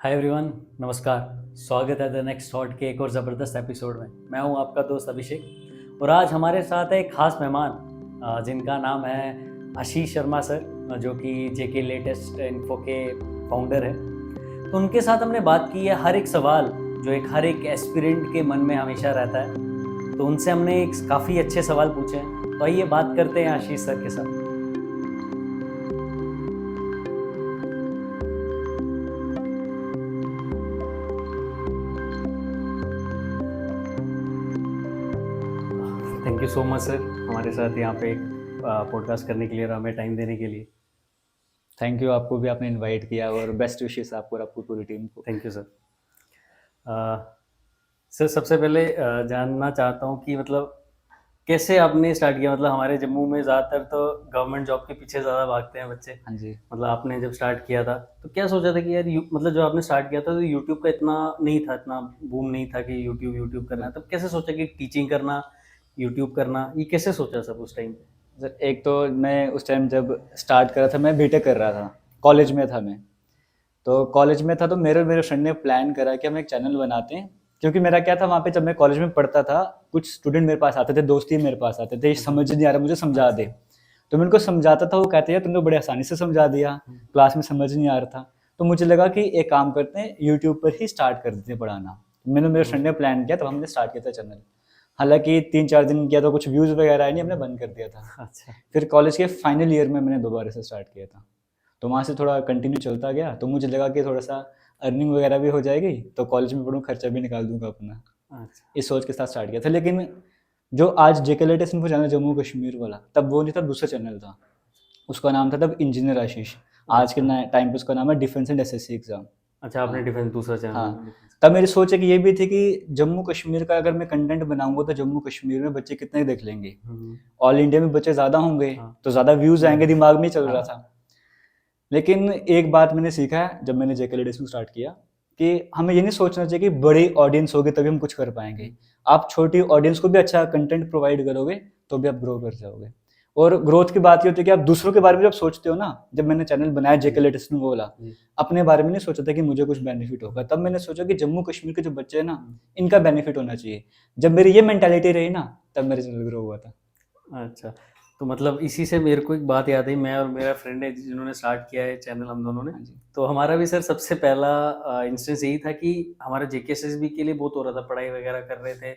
Hi everyone, नमस्कार। स्वागत है द नेक्स्ट थॉट के एक और ज़बरदस्त एपिसोड में। मैं हूं आपका दोस्त अभिषेक और आज हमारे साथ है एक खास मेहमान जिनका नाम है आशीष शर्मा सर, जो कि जेके लेटेस्ट इन्फो के फाउंडर है। तो उनके साथ हमने बात की है हर एक सवाल जो हर एक एस्पिरेंट के मन में हमेशा रहता है। तो उनसे हमने एक काफ़ी अच्छे सवाल पूछे हैं। तो आइए बात करते हैं आशीष सर के साथ। Thank you so much sir, हमारे साथ यहाँ पे पॉडकास्ट करने के लिए और हमें टाइम देने के लिए। थैंक यू, आपको भी आपने इनवाइट किया और बेस्ट विशेस आपको और आपकी पूरी टीम को। Thank you sir. सर सबसे पहले जानना चाहता हूँ कि मतलब कैसे आपने स्टार्ट किया। मतलब हमारे जम्मू में ज़्यादातर तो गवर्नमेंट जॉब के पीछे ज़्यादा भागते हैं बच्चे। हाँ जी। मतलब आपने जब स्टार्ट किया था तो क्या सोचा था कि यार मतलब जब आपने स्टार्ट किया था तो यूट्यूब का इतना नहीं था, इतना बूम नहीं था कि यूट्यूब यूट्यूब करना है। तब कैसे सोचा कि टीचिंग करना, यूट्यूब करना, ये कैसे सोचा सब उस टाइम पे? सर एक तो मैं उस टाइम जब स्टार्ट करा था, मैं बीटेक कर रहा था, कॉलेज में था मैं। तो कॉलेज में था तो मेरे मेरे फ्रेंड ने प्लान करा कि हम एक चैनल बनाते हैं। क्योंकि मेरा क्या था, वहाँ पे जब मैं कॉलेज में पढ़ता था, कुछ स्टूडेंट मेरे पास आते थे, दोस्त ही मेरे पास आते थे, ये समझ नहीं आ रहा मुझे समझा दे। तो मैं उनको समझाता था, वो कहते हैं तुमने बड़े आसानी से समझा दिया, क्लास में समझ नहीं आ रहा था। तो मुझे लगा कि एक काम करते हैं, यूट्यूब पर ही स्टार्ट कर देते हैं पढ़ाना। मैंने मेरे फ्रेंड ने प्लान किया, तो हमने स्टार्ट किया था चैनल। हालांकि 3-4 दिन किया तो कुछ व्यूज़ वगैरह आए नहीं, हमने बंद कर दिया था। अच्छा। फिर कॉलेज के फाइनल ईयर में मैंने दोबारा से स्टार्ट किया था। तो वहाँ से थोड़ा कंटिन्यू चलता गया, तो मुझे लगा कि थोड़ा सा अर्निंग वगैरह भी हो जाएगी, तो कॉलेज में पढ़ूँ, खर्चा भी निकाल दूंगा अपना। अच्छा। इस सोच के साथ स्टार्ट किया था। लेकिन जो आज जेके latest info channel Jammu Kashmir वाला, तब वो नहीं था, दूसरा चैनल था। उसका नाम था तब इंजीनियर आशीष। आज के अच्छा। टाइम पे उसका नाम है डिफेंस एंड एसएससी एग्जाम। अच्छा, आपने हाँ। डिफेंस दूसरा हाँ। Channel defence. तब मेरी सोच है कि ये भी थी कि जम्मू कश्मीर का अगर मैं कंटेंट बनाऊंगा तो जम्मू कश्मीर में बच्चे कितने देख लेंगे। हम्म। ऑल इंडिया में बच्चे ज़्यादा होंगे, हाँ। तो ज़्यादा व्यूज़ आएंगे, दिमाग में ही चल रहा हाँ। था। लेकिन एक बात मैंने सीखा है जब मैंने जेके लेडीज में स्टार्ट किया, कि हमें ये नहीं सोचना चाहिए कि बड़ी ऑडियंस होगी तभी हम कुछ कर पाएंगे। आप छोटी ऑडियंस को भी अच्छा कंटेंट प्रोवाइड करोगे तो भी आप ग्रो कर जाओगे। और ग्रोथ की बात ये होती है कि आप दूसरों के बारे में जब सोचते हो ना, जब मैंने चैनल बनाया जेके लेटेस्ट में बोला, जी। अपने बारे में नहीं सोचा था कि मुझे कुछ बेनिफिट होगा। तब मैंने सोचा कि जम्मू कश्मीर के जो बच्चे हैं ना, इनका बेनिफिट होना चाहिए। जब मेरी ये मेंटालिटी रही ना, तब मेरा चैनल ग्रो हुआ था। अच्छा, तो मतलब इसी से मेरे को एक बात याद आई। मैं और मेरा फ्रेंड है जिन्होंने स्टार्ट किया है चैनल, हम दोनों ने। हाँ जी। तो हमारा भी सर सबसे पहला इंस्टेंस यही था कि हमारा जेकेएसएसबी के लिए बहुत हो रहा था, पढ़ाई वगैरह कर रहे थे,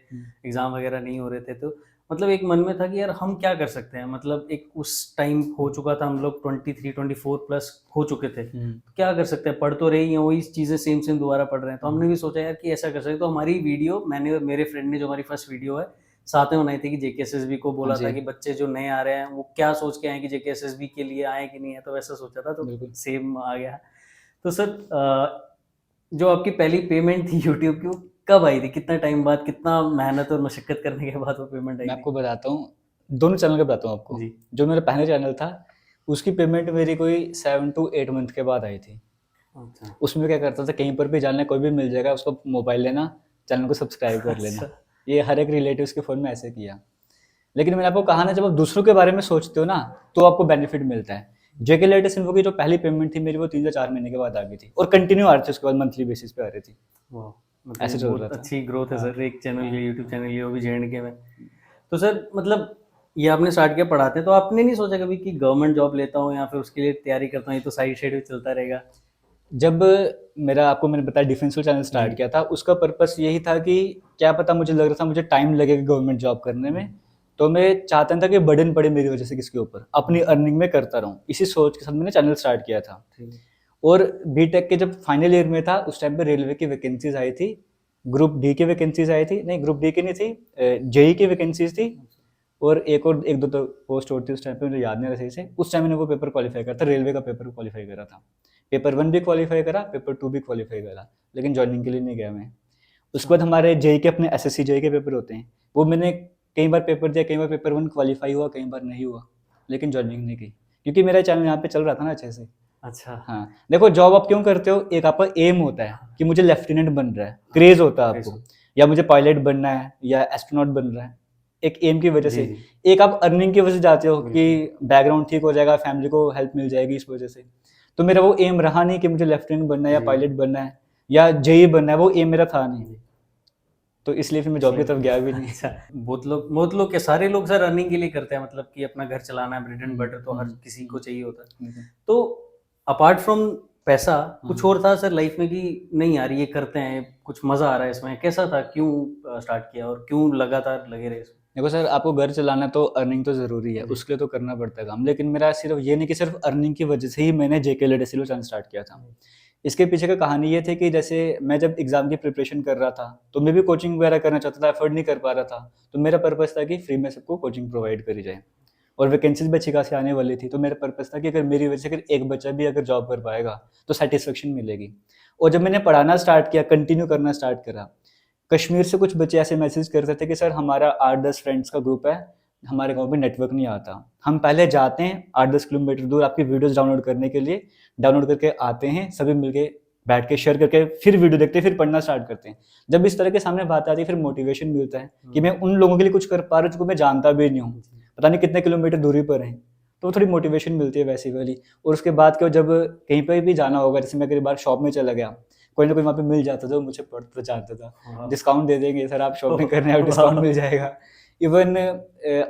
एग्ज़ाम वगैरह नहीं हो रहे थे। तो मतलब एक मन में था कि यार हम क्या कर सकते हैं। मतलब एक उस टाइम हो चुका था, हम लोग 23-24 प्लस हो चुके थे। तो क्या कर सकते हैं, पढ़ तो रही हैं वही चीज़ें सेम सेम दोबारा पढ़ रहे हैं। तो हमने भी सोचा यार कि ऐसा कर सकते हैं। तो हमारी वीडियो, मैंने और मेरे फ्रेंड ने, जो हमारी फर्स्ट वीडियो है, साथ में बनाई थी कि जेकेएसएसबी को हाँ बोला था जी। कि बच्चे जो नए आ रहे हैं वो क्या सोच के आए कि जेकेएसएसबी के लिए आए कि नहीं है। तो वैसा सोचा था, तो बिल्कुल। सेम आ गया। तो सर जो आपकी पहली पेमेंट थी यूट्यूब की, वो कब आई थी? कितना टाइम बाद, कितना मेहनत और मशक्कत करने के बाद वो पेमेंट आई मैं थी? आपको बताता हूँ, दोनों चैनल का बताता हूँ आपको। जी। जो मेरा पहला चैनल था, उसकी पेमेंट मेरी कोई 7 to 8 मंथ के बाद आई थी। अच्छा। उसमें क्या करता था, कहीं पर भी जाना, कोई भी मिल जाएगा, उसका मोबाइल लेना, चैनल को सब्सक्राइब कर लेना। अच्छा। ये हर एक रिलेटिव्स के फ़ोन में ऐसे किया। लेकिन मैंने आपको कहा ना, जब आप दूसरों के बारे में सोचते हो ना, तो आपको बेनिफिट मिलता है। जेके लेटेस्ट इन्फो की जो पहली पेमेंट थी मेरी, वो 3 या 4 महीने के बाद आ गई थी, और कंटिन्यू आ रही थी उसके बाद, मंथली बेसिस पे आ रही थी। वाह, मतलब ये ऐसे चल रहा बहुत था। अच्छी ग्रोथ है हाँ। सर एक चैनल के लिए, यूट्यूब चैनल के लिए, वो भी जेएंडके में। तो सर मतलब ये आपने स्टार्ट किया पढ़ाते, तो आपने नहीं सोचा कभी कि गवर्नमेंट जॉब लेता हूँ या फिर उसके लिए तैयारी करता हूँ, ये तो साइड साइड में चलता रहेगा? जब मेरा, आपको मैंने बताया, डिफेंस चैनल जी। स्टार्ट किया था, उसका पर्पस यही था कि क्या पता, मुझे लग रहा था मुझे टाइम लगेगा गवर्नमेंट जॉब करने में, तो मैं चाहता था कि बर्डन पड़े मेरी वजह से किसके ऊपर, अपनी अर्निंग में करता रहूँ। इसी सोच के साथ मैंने चैनल स्टार्ट किया था। ठीक है। और बीटेक के जब फाइनल ईयर में था, उस टाइम पे रेलवे की वैकेंसीज आई थी, ग्रुप डी की वैकेंसीज आई थी, नहीं ग्रुप डी की नहीं थी, जेई की वैकेंसीज थी। और एक दो तो पोस्ट और थी उस टाइम पे, मुझे याद नहीं रहा सही से। उस टाइम मैंने वो पेपर क्वालिफाई करा था, रेलवे का पेपर क्वालिफाई करा था। पेपर 1 भी क्वालिफाई करा, पेपर 2 भी क्वालिफाई करा, लेकिन ज्वाइनिंग के लिए नहीं गया मैं। उसके बाद हमारे जेई के, अपने एसएससी जेई के पेपर होते हैं, वो मैंने कई बार पेपर दिया, कई बार पेपर 1 क्वालिफाई हुआ, कई बार नहीं हुआ, लेकिन ज्वाइनिंग नहीं की, क्योंकि मेरा चैनल यहाँ पे चल रहा था ना अच्छे से। अच्छा। हाँ, देखो जॉब आप क्यों करते हो, एक आपका एम होता है कि मुझे लेफ्टिनेंट बन रहा है, क्रेज होता है क्रेज आपको, हो। या मुझे पायलट बनना है या एस्ट्रोनॉट बन रहा है, एक एम की वजह जी से। जी। एक आप अर्निंग की वजह से जाते हो कि बिल्कुल। बैकग्राउंड ठीक हो जाएगा, फैमिली को हेल्प मिल जाएगी इस वजह से। तो मेरा वो एम रहा नहीं कि मुझे लेफ्टिनेंट बनना है या जी। पायलट बनना है। या जेई बनना है, वो एम मेरा था नहीं, तो इसलिए फिर मैं जॉब की तरफ गया भी नहीं। अच्छा, बहुत लोग क्या, सारे लोग सर अर्निंग के लिए करते हैं, मतलब कि अपना घर चलाना है, ब्रेड एंड बटर तो हर किसी को चाहिए होता है। तो अपार्ट फ्रॉम पैसा कुछ और था सर लाइफ में कि नहीं यार ये करते हैं, कुछ मजा आ रहा है इसमें, कैसा था, क्यों स्टार्ट किया और क्यों लगातार लगे रहे इसमें? देखो सर, आपको घर चलाना तो अर्निंग तो ज़रूरी है, जी। उसके लिए तो करना पड़ता है काम, लेकिन मेरा सिर्फ ये नहीं कि सिर्फ अर्निंग की वजह से ही मैंने जेके लेडेसिलो चैनल स्टार्ट किया था। इसके पीछे का कहानी ये थी कि जैसे मैं जब एग्ज़ाम की प्रिपरेशन कर रहा था, तो मैं भी कोचिंग वगैरह करना चाहता था, एफर्ट नहीं कर पा रहा था। तो मेरा पर्पज़ था कि फ्री में सबको कोचिंग प्रोवाइड करी जाए, और वैकेंसीज़ भी अच्छी खासी आने वाली थी। तो मेरा पर्पज़ था कि अगर मेरी वजह से अगर एक बच्चा भी अगर जॉब कर पाएगा, तो सैटिस्फैक्शन मिलेगी। और जब मैंने पढ़ाना स्टार्ट किया, कंटिन्यू करना स्टार्ट करा, कश्मीर से कुछ बच्चे ऐसे मैसेज करते थे कि सर हमारा 8-10 फ्रेंड्स का ग्रुप है, हमारे गाँव में नेटवर्क नहीं आता। हम पहले जाते हैं 8-10 किलोमीटर दूर आपकी वीडियोज़ डाउनलोड करने के लिए, डाउनलोड करके आते हैं, सभी मिलके बैठ के शेयर करके फिर वीडियो देखते हैं, फिर पढ़ना स्टार्ट करते हैं। जब इस तरह के सामने बात आती है, फिर मोटिवेशन मिलता है कि मैं उन लोगों के लिए कुछ कर पा रहा हूँ जिनको मैं जानता भी नहीं हूँ, पता नहीं कितने किलोमीटर दूरी पर हैं। तो थोड़ी मोटिवेशन मिलती है वैसी वाली। और उसके बाद क्या, जब कहीं पे भी जाना होगा, जैसे मैं कई बार शॉप में चला गया, कोई ना कोई वहाँ पे मिल जाता था, मुझे पढ़ता चाहता था, हाँ। डिस्काउंट दे देंगे सर, आप शॉपिंग करने आओ, डिस्काउंट मिल जाएगा। इवन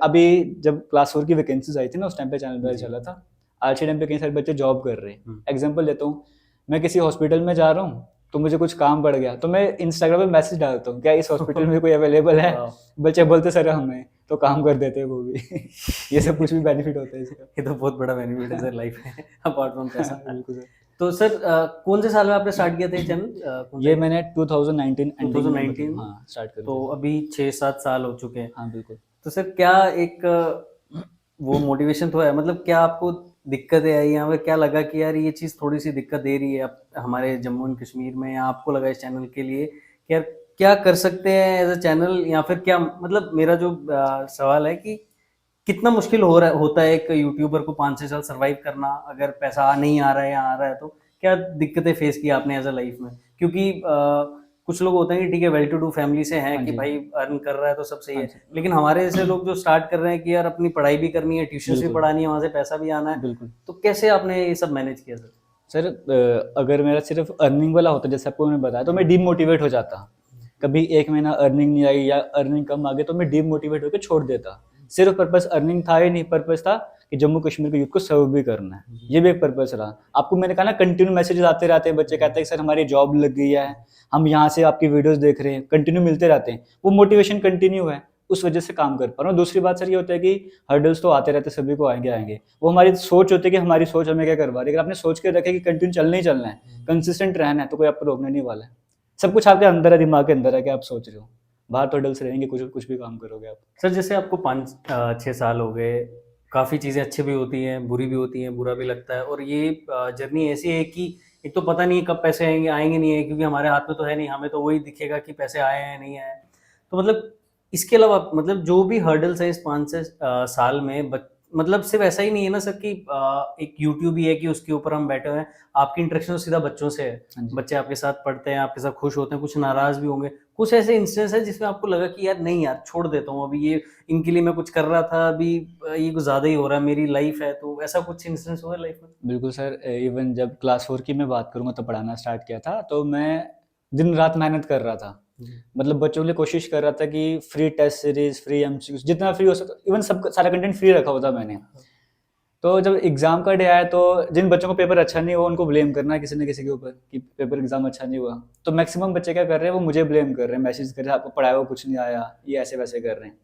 अभी जब क्लास 4 की वैकेंसीज आई थी ना, उस टाइम पे चैनल पर चला था, आज के टाइम पे कई सारे बच्चे जॉब कर रहे हैं। एग्जाम्पल लेता हूँ, मैं किसी हॉस्पिटल में जा रहा हूँ, तो मुझे कुछ काम पड़ गया, तो मैं इंस्टाग्राम पे मैसेज डालता हूँ, क्या इस हॉस्पिटल में कोई अवेलेबल है? बच्चे बोलते सर हमें, तो काम कर देते हैं वो भी। ये सब कुछ भी बेनिफिट होता है इसका। ये तो बहुत बड़ा बेनिफिट है सर लाइफ में, अपार्ट फ्रॉम पैसा। बिल्कुल सर। तो सर कौन से साल में आपने स्टार्ट किया था ये चैनल? ये मैंने 2019 एंडिंग में 2019 मतलब हाँ स्टार्ट कर तो दिया। अभी 6-7 साल हो चुके हैं। हाँ बिल्कुल। तो सर क्या एक वो मोटिवेशन तो है, मतलब क्या आपको दिक्कतें आई, या फिर क्या लगा कि यार ये चीज़ थोड़ी सी दिक्कत दे रही है अब हमारे जम्मू एंड कश्मीर में, या आपको लगा इस चैनल के लिए कि यार क्या कर सकते हैं एज अ चैनल, या फिर क्या, मतलब मेरा जो सवाल है कि कितना मुश्किल हो रहा होता है एक यूट्यूबर को 5-6 साल सरवाइव करना, अगर पैसा नहीं आ रहा है या आ रहा है तो क्या दिक्कतें फेस की आपने एज अ लाइफ में? क्योंकि कुछ लोग होते हैं कि ठीक है वेल टू डू फैमिली से हैं हाँ कि जी। भाई अर्न कर रहा है तो सब सही हाँ है, जी। लेकिन हमारे जैसे लोग जो स्टार्ट कर रहे हैं कि यार अपनी पढ़ाई भी करनी है, ट्यूशन भी बिल्कुल। पढ़ानी है, वहां से पैसा भी आना है, बिल्कुल। तो कैसे आपने ये सब मैनेज किया सर? सर अगर मेरा सिर्फ अर्निंग वाला होता, जैसे आपको मैंने बताया, तो मैं डीमोटिवेट हो जाता। कभी एक महीना अर्निंग नहीं आई या अर्निंग कम आ गई, तो मैं डीमोटिवेट होकर छोड़ देता। सिर्फ पर्पस अर्निंग था ही नहीं, पर्पस था कि जम्मू कश्मीर के यूथ को सर्व भी करना है, ये भी एक पर्पस रहा। आपको मैंने कहा ना, कंटिन्यू मैसेजेस आते रहते हैं, बच्चे कहते हैं सर हमारी जॉब लग गई है, हम यहाँ से आपकी वीडियोस देख रहे हैं, कंटिन्यू मिलते रहते हैं, वो मोटिवेशन कंटिन्यू है, उस वजह से काम कर पा रहा हूँ। दूसरी बात सर ये होता है कि हर्डल्स तो आते रहते, सभी को आएंगे आएंगे, वो हमारी सोच होती है कि हमारी सोच हमें क्या करवा रही है। अगर आपने सोच के रखे कि कंटिन्यू चलना ही चलना है, कंसिस्टेंट रहना है, तो कोई आपको रोकने नहीं वाला है। सब कुछ आपके अंदर है, दिमाग के अंदर है कि आप सोच रहे हो, बाहर तो हर्डल्स रहेंगे, कुछ भी काम करोगे आप। सर जैसे आपको 5-6 साल हो गए, काफ़ी चीज़ें अच्छी भी होती हैं, बुरी भी होती हैं, बुरा भी लगता है, और ये जर्नी ऐसी है कि एक तो पता नहीं कब पैसे आएंगे आएंगे नहीं है, क्योंकि हमारे हाथ में तो है नहीं, हमें तो वही दिखेगा कि पैसे आए हैं नहीं आए। तो मतलब इसके अलावा मतलब जो भी हर्डल्स है इस 5 से साल में, मतलब सिर्फ ऐसा ही नहीं है ना सर कि एक यूट्यूब ही है कि उसके ऊपर हम बैठे हुए हैं, आपकी इंटरेक्शन तो सीधा बच्चों से है, हाँ जी। बच्चे आपके साथ पढ़ते हैं, आपके साथ खुश होते हैं, कुछ नाराज भी होंगे, कुछ ऐसे इंस्टेंस है जिसमें आपको लगा कि यार नहीं यार छोड़ देता हूँ अभी, ये इनके लिए मैं कुछ कर रहा था, अभी ये कुछ ज़्यादा ही हो रहा है, मेरी लाइफ है, तो ऐसा कुछ इंस्टेंस हुआ है लाइफ में? बिल्कुल सर, इवन जब क्लास 4 की मैं बात करूँगा तो पढ़ाना स्टार्ट किया था, तो मैं दिन रात मेहनत कर रहा था। मतलब बच्चों के लिए कोशिश कर रहा था कि free test series, free MCQs, जितना फ्री हो सकता, इवन सब सारा कंटेंट फ्री रखा हुआ था मैंने। तो जब एग्जाम का डे आया, तो जिन बच्चों को पेपर अच्छा नहीं हुआ उनको ब्लेम करना किसी न किसी के ऊपर कि पेपर एग्जाम अच्छा नहीं हुआ। तो मैक्सिमम बच्चे क्या कर रहे हैं, वो मुझे ब्लेम कर रहे हैं, मैसेज कर रहे हैं आपको पढ़ाया हुआ कुछ नहीं आया, ये ऐसे वैसे कर रहे हैं।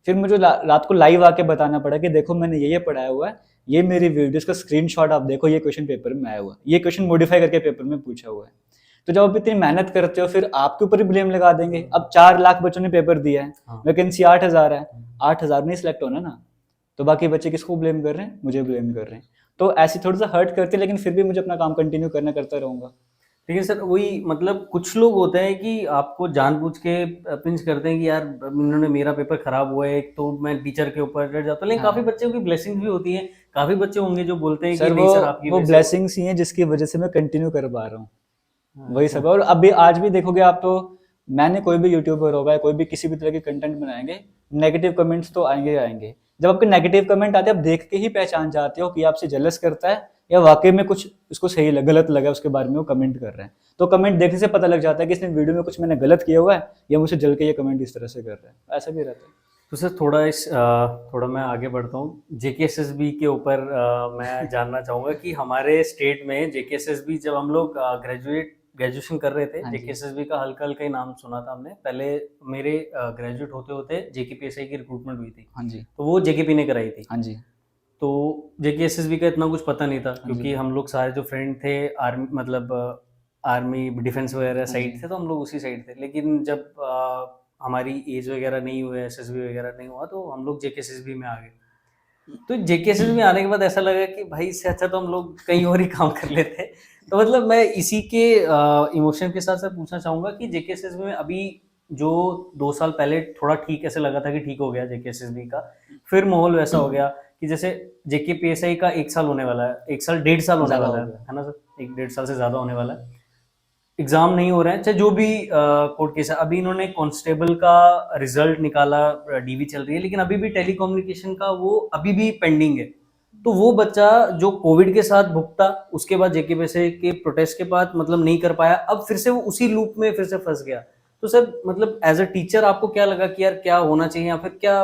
फिर मुझे रात को लाइव आके बताना पड़ा कि देखो मैंने ये पढ़ाया हुआ है, ये मेरी वीडियोस का स्क्रीनशॉट आप देखो, ये क्वेश्चन पेपर में आया हुआ है, ये क्वेश्चन मॉडिफाई करके पेपर में पूछा हुआ है। तो जब आप इतनी मेहनत करते हो, फिर आपके ऊपर ही ब्लेम लगा देंगे। अब 4 लाख बच्चों ने पेपर दिया है, वैकेंसी 8,000 है, 8,000 नहीं सिलेक्ट होना ना, तो बाकी बच्चे किसको ब्लेम कर रहे हैं, मुझे ब्लेम कर रहे हैं। तो ऐसी थोड़ा सा हर्ट करती है, लेकिन फिर भी मुझे अपना काम कंटिन्यू करता रहूंगा। लेकिन सर वही, मतलब कुछ लोग होते हैं कि आपको जानबूझ के पिंच करते हैं कि यार इन्होंने मेरा पेपर खराब हुआ है, एक तो मैं टीचर के ऊपर चढ़ जाता हूँ, लेकिन काफी हाँ बच्चों की ब्लेसिंग भी होती है, काफी बच्चे होंगे जो बोलते हैं कि सर, नहीं सर आपकी वो वजह से ब्लेसिंग्स ही हैं जिसकी वजह से मैं कंटिन्यू कर पा रहा हूँ। वही अच्छा। सब है। और अभी आज भी देखोगे आप, तो मैंने कोई भी यूट्यूबर होगा, कोई भी किसी भी तरह के कंटेंट बनाएंगे, नेगेटिव कमेंट्स तो आएंगे ही आएंगे। जब आपके नेगेटिव कमेंट आते हैं, आप देख के ही पहचान जाते हो कि आपसे जेलस करता है या वाकई में कुछ उसको सही गलत लगा उसके बारे में वो कमेंट कर रहे हैं। तो कमेंट देखने से पता लग जाता है कि इसने वीडियो में कुछ मैंने गलत किया हुआ है या मुझे जल के ये कमेंट इस तरह से कर रहा है, ऐसा भी रहता है। तो सर थोड़ा मैं आगे बढ़ता हूँ जेकेएसएसबी के ऊपर। मैं जानना चाहूँगा कि हमारे स्टेट में जेकेएसएसबी, जब हम लोग ग्रेजुएशन कर रहे थे, हाँ जी। जेकेएसएसबी का हल्का हल्का ही नाम सुना था हमने पहले। मेरे ग्रेजुएट होते होते जेकेपीएसआई की रिक्रूटमेंट हुई थी, हाँ जी। तो वो जेकेपी ने कराई थी। हाँ जी। तो जेकेएसएसबी का इतना कुछ पता नहीं था, हाँ क्योंकि जी। हम लोग सारे जो फ्रेंड थे आर्मी, मतलब आर्मी डिफेंस वगैरह हाँ साइड जी। थे, तो हम लोग उसी साइड थे। लेकिन जब हमारी एज वगैरह नहीं हुआ, एसएसबी वगैरह नहीं हुआ, तो हम लोग जेकेएसएसबी में आ गए। तो जेकेएसएसबी में आने के बाद ऐसा लगा कि भाई इससे अच्छा तो हम लोग कहीं और ही काम कर लेते। तो मतलब मैं इसी के इमोशन के साथ साथ पूछना चाहूंगा कि जेकेएसएसबी में अभी जो 2 साल पहले थोड़ा ठीक ऐसे लगा था कि ठीक हो गया जेकेएसएसबी का, फिर माहौल वैसा हो गया कि जैसे जेकेपीएसआई का 1 साल होने वाला है, 1 साल 1.5 साल होने ज़्यादा वाला हो गया। है ना सर, 1-1.5 साल से ज्यादा होने वाला है। एग्जाम नहीं हो रहे हैं, चाहे जो भी कोर्ट केस है। अभी इन्होंने कांस्टेबल का रिजल्ट निकाला, डीवी चल रही है, लेकिन अभी भी टेलीकम्युनिकेशन का वो अभी भी पेंडिंग है। तो वो बच्चा जो कोविड के साथ भुगता, उसके बाद जेकेपीएसआई के प्रोटेस्ट के बाद मतलब नहीं कर पाया, अब फिर से वो उसी लूप में फिर से फंस गया। तो सर मतलब एज अ टीचर आपको क्या लगा कि यार क्या होना चाहिए, या फिर क्या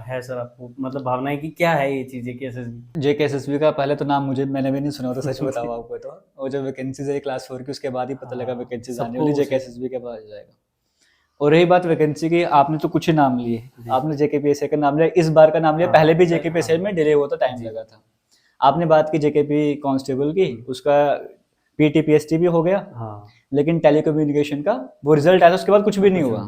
है सर आपको मतलब भावना है कि क्या है ये चीजें केसेस जेकेएसएसबी का पहले तो नाम मैंने भी नहीं सुना होता, सच बताऊँ आपको तो। वो जो वैकेंसीज है क्लास 4 की, उसके बाद ही पता लगा वैकेंसीज आने वाली, जेकेएसएसबी के पास जाएगा। और रही बात वैकेंसी की, आपने तो कुछ ही नाम लिए, आपने जेकेपीएसआई का नाम लिया, इस बार का नाम लिया, पहले भी जेकेपीएसआई में डिले हुआ था, टाइम लगा था। आपने बात की जेकेपी कांस्टेबल की, उसका पीटीपीएसटी भी हो गया, हाँ लेकिन टेलीकम्युनिकेशन का वो रिजल्ट आया, उसके बाद कुछ भी नहीं हुआ।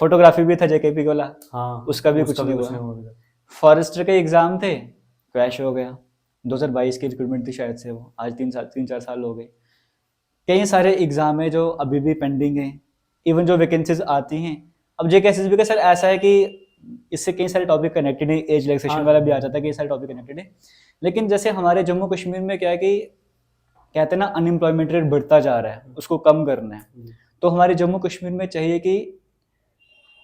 फोटोग्राफी भी था जेकेपी वाला, हाँ उसका भी कुछ नहीं हुआ। हुआ। फॉरेस्टर के एग्जाम थे, क्रैश हो गया। 2022 की रिक्रूटमेंट थी शायद से, वो आज 3-4 साल हो गए। कई सारे एग्जाम है जो अभी भी पेंडिंग हैं, इवन जो वैकेंसीज आती हैं। अब जेकेएसएसबी का सर ऐसा है कि इससे कई सारे टॉपिक कनेक्टेड है, एज रिलैक्सेशन वाला भी आ जाता है, कई सारे टॉपिक कनेक्टेड है। लेकिन जैसे हमारे जम्मू कश्मीर में क्या है कि कहते हैं ना, अनएम्प्लॉयमेंट रेट बढ़ता जा रहा है, उसको कम करना है। तो हमारे जम्मू कश्मीर में चाहिए कि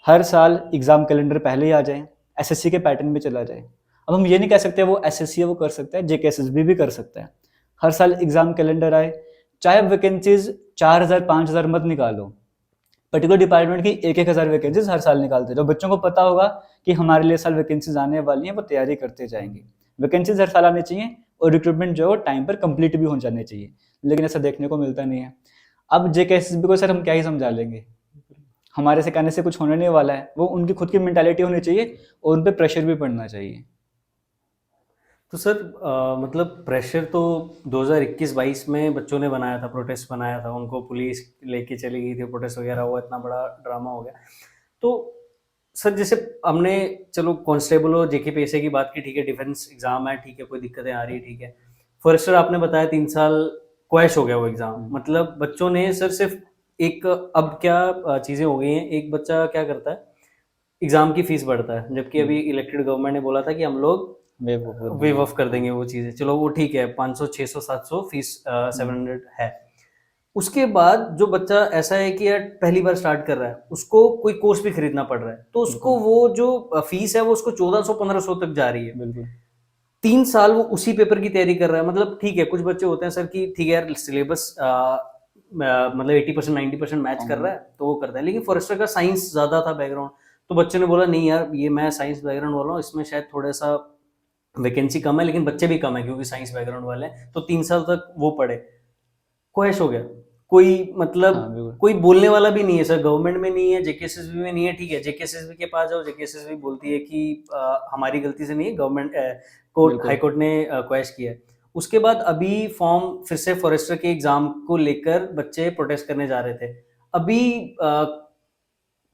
हर साल एग्जाम कैलेंडर पहले ही आ जाए, एसएससी के पैटर्न में चला जाए। अब हम ये नहीं कह सकते वो एसएससी है वो कर सकता है, जेकेएसएसबी भी कर सकता है। हर साल एग्जाम कैलेंडर आए, चाहे वैकेंसीज 4,000-5,000 मत निकालो, पर्टिकुलर डिपार्टमेंट की 1,000 वैकेंसीज हर साल निकालते जो बच्चों को पता होगा कि हमारे लिए साल वैकेंसीज आने वाली हैं, वो तैयारी करते जाएंगे। वैकेंसीज हर साल आनी चाहिए और रिक्रूटमेंट जो है टाइम पर कंप्लीट भी हो जाने चाहिए, लेकिन ऐसा देखने को मिलता नहीं है। अब जेकेएसएसबी को सर हम क्या ही समझा लेंगे, हमारे से कहने से कुछ होने नहीं वाला है। वो उनकी खुद की मेंटालिटी होनी चाहिए और उन पर प्रेशर भी पड़ना चाहिए। तो सर मतलब प्रेशर तो 2021-22 में बच्चों ने बनाया था, प्रोटेस्ट बनाया था, उनको पुलिस लेके चली गई थी, प्रोटेस्ट वगैरह हुआ, इतना बड़ा ड्रामा हो गया। तो सर जैसे हमने चलो कांस्टेबल और जेकेपीएसआई की बात की, ठीक है, डिफेंस एग्जाम है, ठीक है, कोई दिक्कतें आ रही है, ठीक है। फॉरेस्टर आपने बताया 3 साल क्वैश हो गया वो एग्जाम, मतलब बच्चों ने सर सिर्फ एक, अब क्या चीज़ें हो गई हैं, एक बच्चा क्या करता है, एग्जाम की फीस बढ़ता है, जबकि अभी इलेक्टेड गवर्नमेंट ने बोला था कि हम लोग वेव ऑफ कर देंगे वो चीज़ें। चलो वो ठीक है, 500 600 700 फीस 700 है। उसके बाद जो बच्चा ऐसा है कि यार पहली बार स्टार्ट कर रहा है, उसको कोई कोर्स भी खरीदना पड़ रहा है, तो उसको वो जो फीस है वो उसको 1400-1500 तक जा रही है। बिल्कुल 3 साल वो उसी पेपर की तैयारी कर रहा है। मतलब ठीक है, कुछ बच्चे होते हैं सर कि ठीक है यार सिलेबस मतलब 80% 90% मैच कर रहा है तो वो करता है, लेकिन फॉरेस्टर का साइंस ज्यादा था बैकग्राउंड, तो बच्चे ने बोला नहीं यार ये मैं साइंस बैकग्राउंड वाला हूँ, इसमें शायद थोड़ा सा वैकेंसी कम है, लेकिन बच्चे भी कम है क्योंकि साइंस बैकग्राउंड वाले हैं, तो 3 साल तक वो पढ़े, क्वैश हो गया। कोई मतलब हाँ बिल्कुल कोई बोलने वाला भी नहीं है सर, गवर्नमेंट में नहीं है, जेकेएसएसबी में नहीं है, ठीक है, जेकेएसएसबी के पास जाओ, जेकेएसएसबी बोलती है कि हमारी गलती से नहीं है, गवर्नमेंट कोर्ट बिल्कुल। हाई कोर्ट ने क्वैश किया है। उसके बाद अभी फॉर्म फिर से फॉरेस्टर के एग्जाम को लेकर बच्चे प्रोटेस्ट करने जा रहे थे। अभी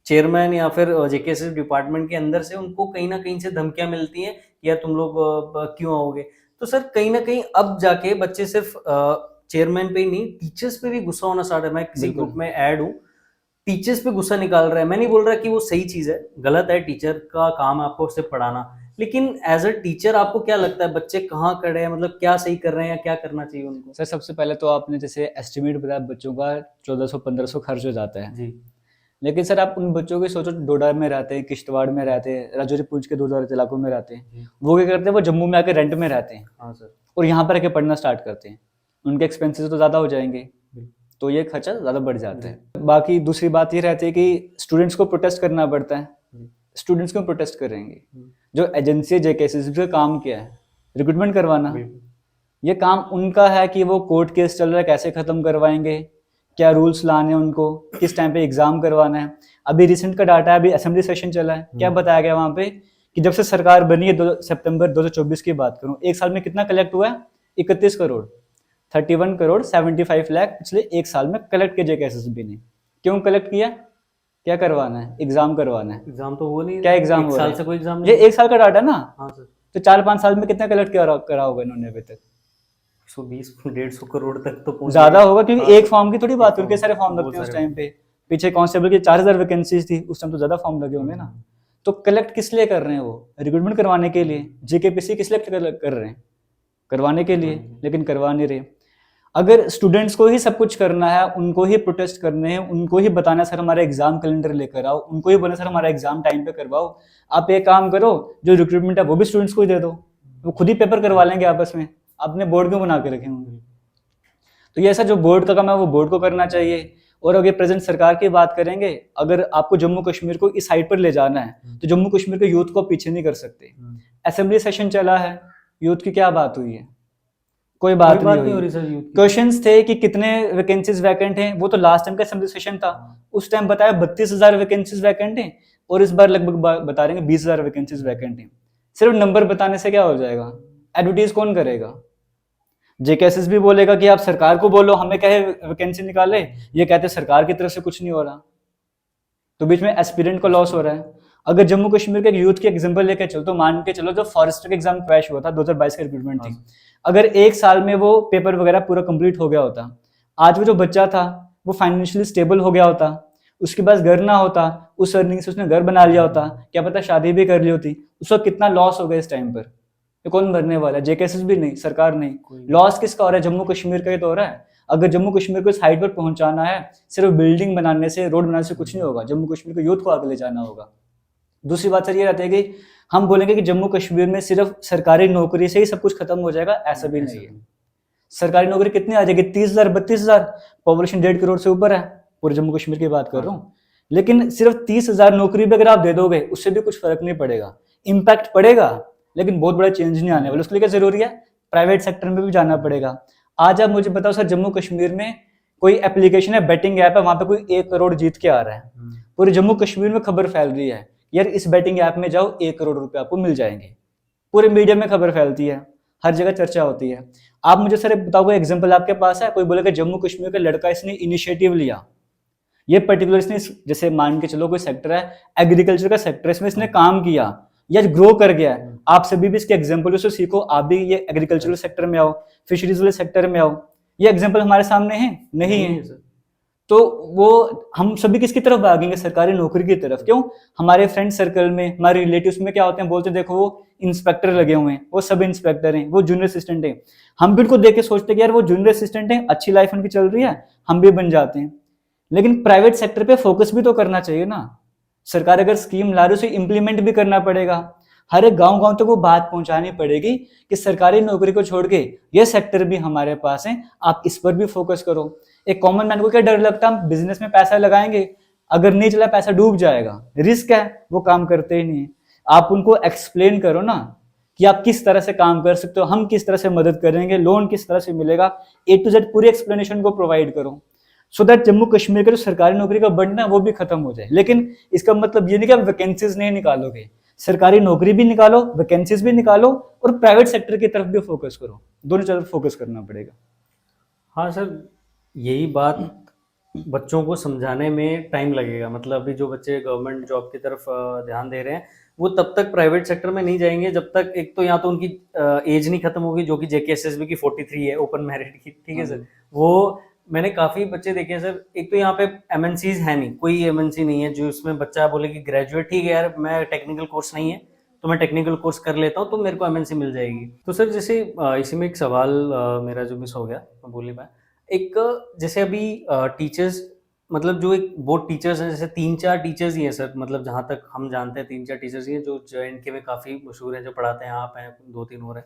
चेयरमैन या फिर जेकेएसएस डिपार्टमेंट के अंदर से उनको कहीं ना कहीं से धमकियां मिलती हैं, या तुम लोग क्यों आओगे। तो सर कहीं ना कहीं अब जाके बच्चे सिर्फ चेयरमैन पे ही नहीं, टीचर्स पे भी गुस्सा होना स्टार्ट है। मैं किसी बिल्कुल। ग्रुप में ऐड हूँ, टीचर्स पे गुस्सा निकाल रहा है। मैं नहीं बोल रहा कि वो सही चीज है, गलत है, टीचर का काम है आपको सिर्फ पढ़ाना, लेकिन एज अ टीचर आपको क्या लगता है बच्चे कहाँ खड़े हैं, मतलब क्या सही कर रहे हैं या क्या करना चाहिए उनको? सर सबसे पहले तो आपने जैसे एस्टिमेट बताया बच्चों का 1400-1500 खर्च हो जाता है, जी लेकिन सर आप उन बच्चों की सोचो, डोडा में रहते हैं, किश्तवाड़ में रहते हैं, राजौरी पूंछ के दूर इलाकों में रहते हैं, जी वो क्या करते हैं, वो जम्मू में आके रेंट में रहते हैं हाँ सर। और यहाँ पर आके पढ़ना स्टार्ट करते हैं। उनके एक्सपेंसेस तो ज़्यादा हो जाएंगे, तो ये खर्चा ज़्यादा बढ़ जाता है। बाकी दूसरी बात ये रहती है कि स्टूडेंट्स को प्रोटेस्ट करना पड़ता है। स्टूडेंट्स क्यों प्रोटेस्ट करेंगे? जो एजेंसी जेकेएसएसबी का काम क्या है? रिक्रूटमेंट करवाना। ये काम उनका है कि वो कोर्ट केस चल रहा है कैसे ख़त्म करवाएंगे, क्या रूल्स लाने हैं उनको, किस टाइम पे एग्ज़ाम करवाना है। अभी रिसेंट का डाटा है, अभी असेंबली सेशन चला है, क्या बताया गया वहाँ पे कि जब से सरकार बनी है 2 सितंबर 2024 की बात करूँ, एक साल में कितना कलेक्ट हुआ है? 31 करोड़, 31 करोड़ 75 लाख पिछले एक साल में कलेक्ट किया जेकेएसएसबी ने। क्यों कलेक्ट किया? क्या करवाना है? एग्जाम करवाना है। एग्जाम तो वो नहीं, क्या एग्जाम एक हो साल रहा से है? कोई एग्जाम ये नहीं। एक साल का डाटा ना, हाँ सर, तो 4-5 साल में कितना कलेक्ट करा होगा इन्होंने अभी तक? 120-150 करोड़ तक तो पहुंच ज्यादा गए। होगा, क्योंकि हाँ, एक फॉर्म की थोड़ी बात, उनके सारे फॉर्म बहुत लगते हैं उस सारे टाइम पे। पीछे कांस्टेबल की 4000 वैकेंसीज थी उस टाइम, तो ज्यादा फॉर्म लगे होंगे ना। तो कलेक्ट किस लिए कर रहे हैं? वो रिक्रूटमेंट करवाने के लिए। जेकेपीसी किस लिए कर रहे हैं? करवाने के लिए, लेकिन करवा नहीं रहे। अगर स्टूडेंट्स को ही सब कुछ करना है, उनको ही प्रोटेस्ट करने हैं, उनको ही बताना सर हमारा एग्जाम कैलेंडर लेकर आओ, उनको ही बोलना सर हमारा एग्जाम टाइम पे करवाओ, आप एक काम करो जो रिक्रूटमेंट है वो भी स्टूडेंट्स को ही दे दो, वो खुद ही पेपर करवा लेंगे आपस में, आपने बोर्ड क्यों बना के रखे होंगे? तो ये ऐसा जो बोर्ड का काम है वो बोर्ड को करना चाहिए। और अगर प्रेजेंट सरकार की बात करेंगे, अगर आपको जम्मू कश्मीर को इस हाइट पर ले जाना है तो जम्मू कश्मीर के यूथ को पीछे नहीं कर सकते। असेंबली सेशन चला है, यूथ की क्या बात हुई है? कोई बात नहीं हो रही सर। क्वेश्चंस थे कि कितने वैकेंसीज वैकेंट हैं, वो तो लास्ट टाइम का असेंबली सेशन था, उस टाइम बताया 32,000 वैकेंसीज वैकेंट हैं, और इस बार लगभग बता रहे हैं 20,000 वैकेंसीज वैकेंट हैं। सिर्फ नंबर बताने से क्या हो जाएगा? एडवर्टीज कौन करेगा? जेकेएसएस भी बोलेगा कि आप सरकार को बोलो हमें क्या वैकेंसी निकाले, ये कहते सरकार की तरफ से कुछ नहीं हो रहा, तो बीच में एस्पिरेंट को लॉस हो रहा है। अगर जम्मू कश्मीर के एक यूथ की एग्जांपल लेकर चलो, तो मान के चलो जो फॉरेस्टर का एग्जाम क्रैश हुआ था 2022 का रिक्रूटमेंट थी, अगर एक साल में वो पेपर वगैरह पूरा कंप्लीट हो गया होता, आज वो जो बच्चा था वो फाइनेंशियली स्टेबल हो गया होता, उसके पास घर ना होता, उस अर्निंग से उसने घर बना लिया होता, क्या पता शादी भी कर ली होती, उसका कितना लॉस हो गया इस टाइम पर? ये कौन भरने वाला है? जेकेएसएस भी नहीं, सरकार नहीं। लॉस किसका हो रहा है? जम्मू कश्मीर का ही तो हो रहा है। अगर जम्मू कश्मीर को इस हाइट पर पहुंचाना है, सिर्फ बिल्डिंग बनाने से, रोड बनाने से कुछ नहीं होगा, जम्मू कश्मीर को यूथ को आगे ले जाना होगा। दूसरी बात सर ये रहती है कि हम बोलेंगे कि जम्मू कश्मीर में सिर्फ सरकारी नौकरी से ही सब कुछ खत्म हो जाएगा, ऐसा भी नहीं है। सरकारी नौकरी कितनी आ जाएगी? 30,000 32,000, पॉपुलेशन 1.5 करोड़ से ऊपर है, पूरे जम्मू कश्मीर की बात कर रहा हूँ। लेकिन सिर्फ 30,000 नौकरी भी अगर आप दे दोगे, उससे भी कुछ फर्क नहीं पड़ेगा। इम्पैक्ट पड़ेगा लेकिन बहुत बड़ा चेंज नहीं आने वाला। उसके लिए क्या जरूरी है? प्राइवेट सेक्टर में भी जाना पड़ेगा। आज आप मुझे बताओ सर, जम्मू कश्मीर में कोई एप्लीकेशन है, बेटिंग ऐप है, वहां पे कोई 1 करोड़ जीत के आ रहा है, पूरे जम्मू कश्मीर में खबर फैल रही है यार इस बेटिंग ऐप में जाओ 1 करोड़ रुपए आपको मिल जाएंगे, पूरे मीडिया में खबर फैलती है, हर जगह चर्चा होती है। आप मुझे सर बताओ कोई एग्जाम्पल आपके पास है? कोई बोलेगा जम्मू कश्मीर का लड़का इसने इनिशिएटिव लिया, ये पर्टिकुलर इसने, जैसे मान के चलो कोई सेक्टर है, एग्रीकल्चर का सेक्टर, इसमें इसने काम किया या ग्रो कर गया है, आप सभी भी इसके एग्जाम्पल से सीखो, आप भी ये एग्रीकल्चरल सेक्टर में आओ, फिशरीज वाले सेक्टर में आओ। ये एग्जाम्पल हमारे सामने है? नहीं है। तो वो हम सभी किसकी तरफ भागेंगे? सरकारी नौकरी की तरफ। क्यों? हमारे फ्रेंड सर्कल में, हमारे रिलेटिव्स में क्या होते हैं, बोलते देखो वो इंस्पेक्टर लगे हुए हैं, वो सब इंस्पेक्टर हैं, वो जूनियर असिस्टेंट हैं। हम भी उनको देख के सोचते हैं कि यार वो जूनियर असिस्टेंट हैं, अच्छी लाइफ उनकी चल रही है, हम भी बन जाते हैं। लेकिन प्राइवेट सेक्टर पे फोकस भी तो करना चाहिए ना। सरकार अगर स्कीम ला रही है उसे इम्प्लीमेंट भी करना पड़ेगा, हर एक गांव तक वो बात पहुंचानी पड़ेगी कि सरकारी नौकरी को छोड़ के ये सेक्टर भी हमारे पास है, आप इस पर भी फोकस करो। एक कॉमन मैन को क्या डर लगता है, हम बिजनेस में पैसा लगाएंगे, अगर नहीं चला पैसा डूब जाएगा, रिस्क है, वो काम करते ही नहीं है। आप उनको एक्सप्लेन करो ना कि आप किस तरह से काम कर सकते हो, हम किस तरह से मदद करेंगे, लोन किस तरह से मिलेगा, A to Z पूरी एक्सप्लेनेशन को प्रोवाइड करो, सो दैट जम्मू कश्मीर का जो सरकारी नौकरी का बंटना है वो भी खत्म हो जाए। लेकिन इसका मतलब ये नहीं कि आप वैकेंसीज नहीं निकालोगे, सरकारी नौकरी भी निकालो, वैकेंसीज भी निकालो, और प्राइवेट सेक्टर की तरफ भी फोकस करो, दोनों तरफ फोकस करना पड़ेगा। हाँ सर, यही बात बच्चों को समझाने में टाइम लगेगा। मतलब अभी जो बच्चे गवर्नमेंट जॉब की तरफ ध्यान दे रहे हैं, वो तब तक प्राइवेट सेक्टर में नहीं जाएंगे जब तक एक तो या तो उनकी एज नहीं खत्म होगी, जो कि जेकेएसएसबी की 43 है ओपन मेरिट की, ठीक है सर। वो मैंने काफ़ी बच्चे देखे हैं सर, एक तो यहाँ पे एमएनसीज है नहीं, कोई एमएनसी नहीं है जो इसमें बच्चा बोले कि ग्रेजुएट, ठीक है यार मैं टेक्निकल कोर्स नहीं है तो मैं टेक्निकल कोर्स कर लेता हूँ तो मेरे को एमएनसी मिल जाएगी। तो सर जैसे इसी में एक सवाल मेरा जो मिस हो गया, मैं बोल नहीं पाया। एक जैसे अभी टीचर्स, मतलब जो एक बोर्ड टीचर्स हैं, जैसे 3-4 टीचर्स ही हैं सर, मतलब जहाँ तक हम जानते हैं 3-4 टीचर्स ही हैं जो JNK में काफ़ी मशहूर हैं, जो पढ़ाते हैं, आप हैं 2-3 और हैं।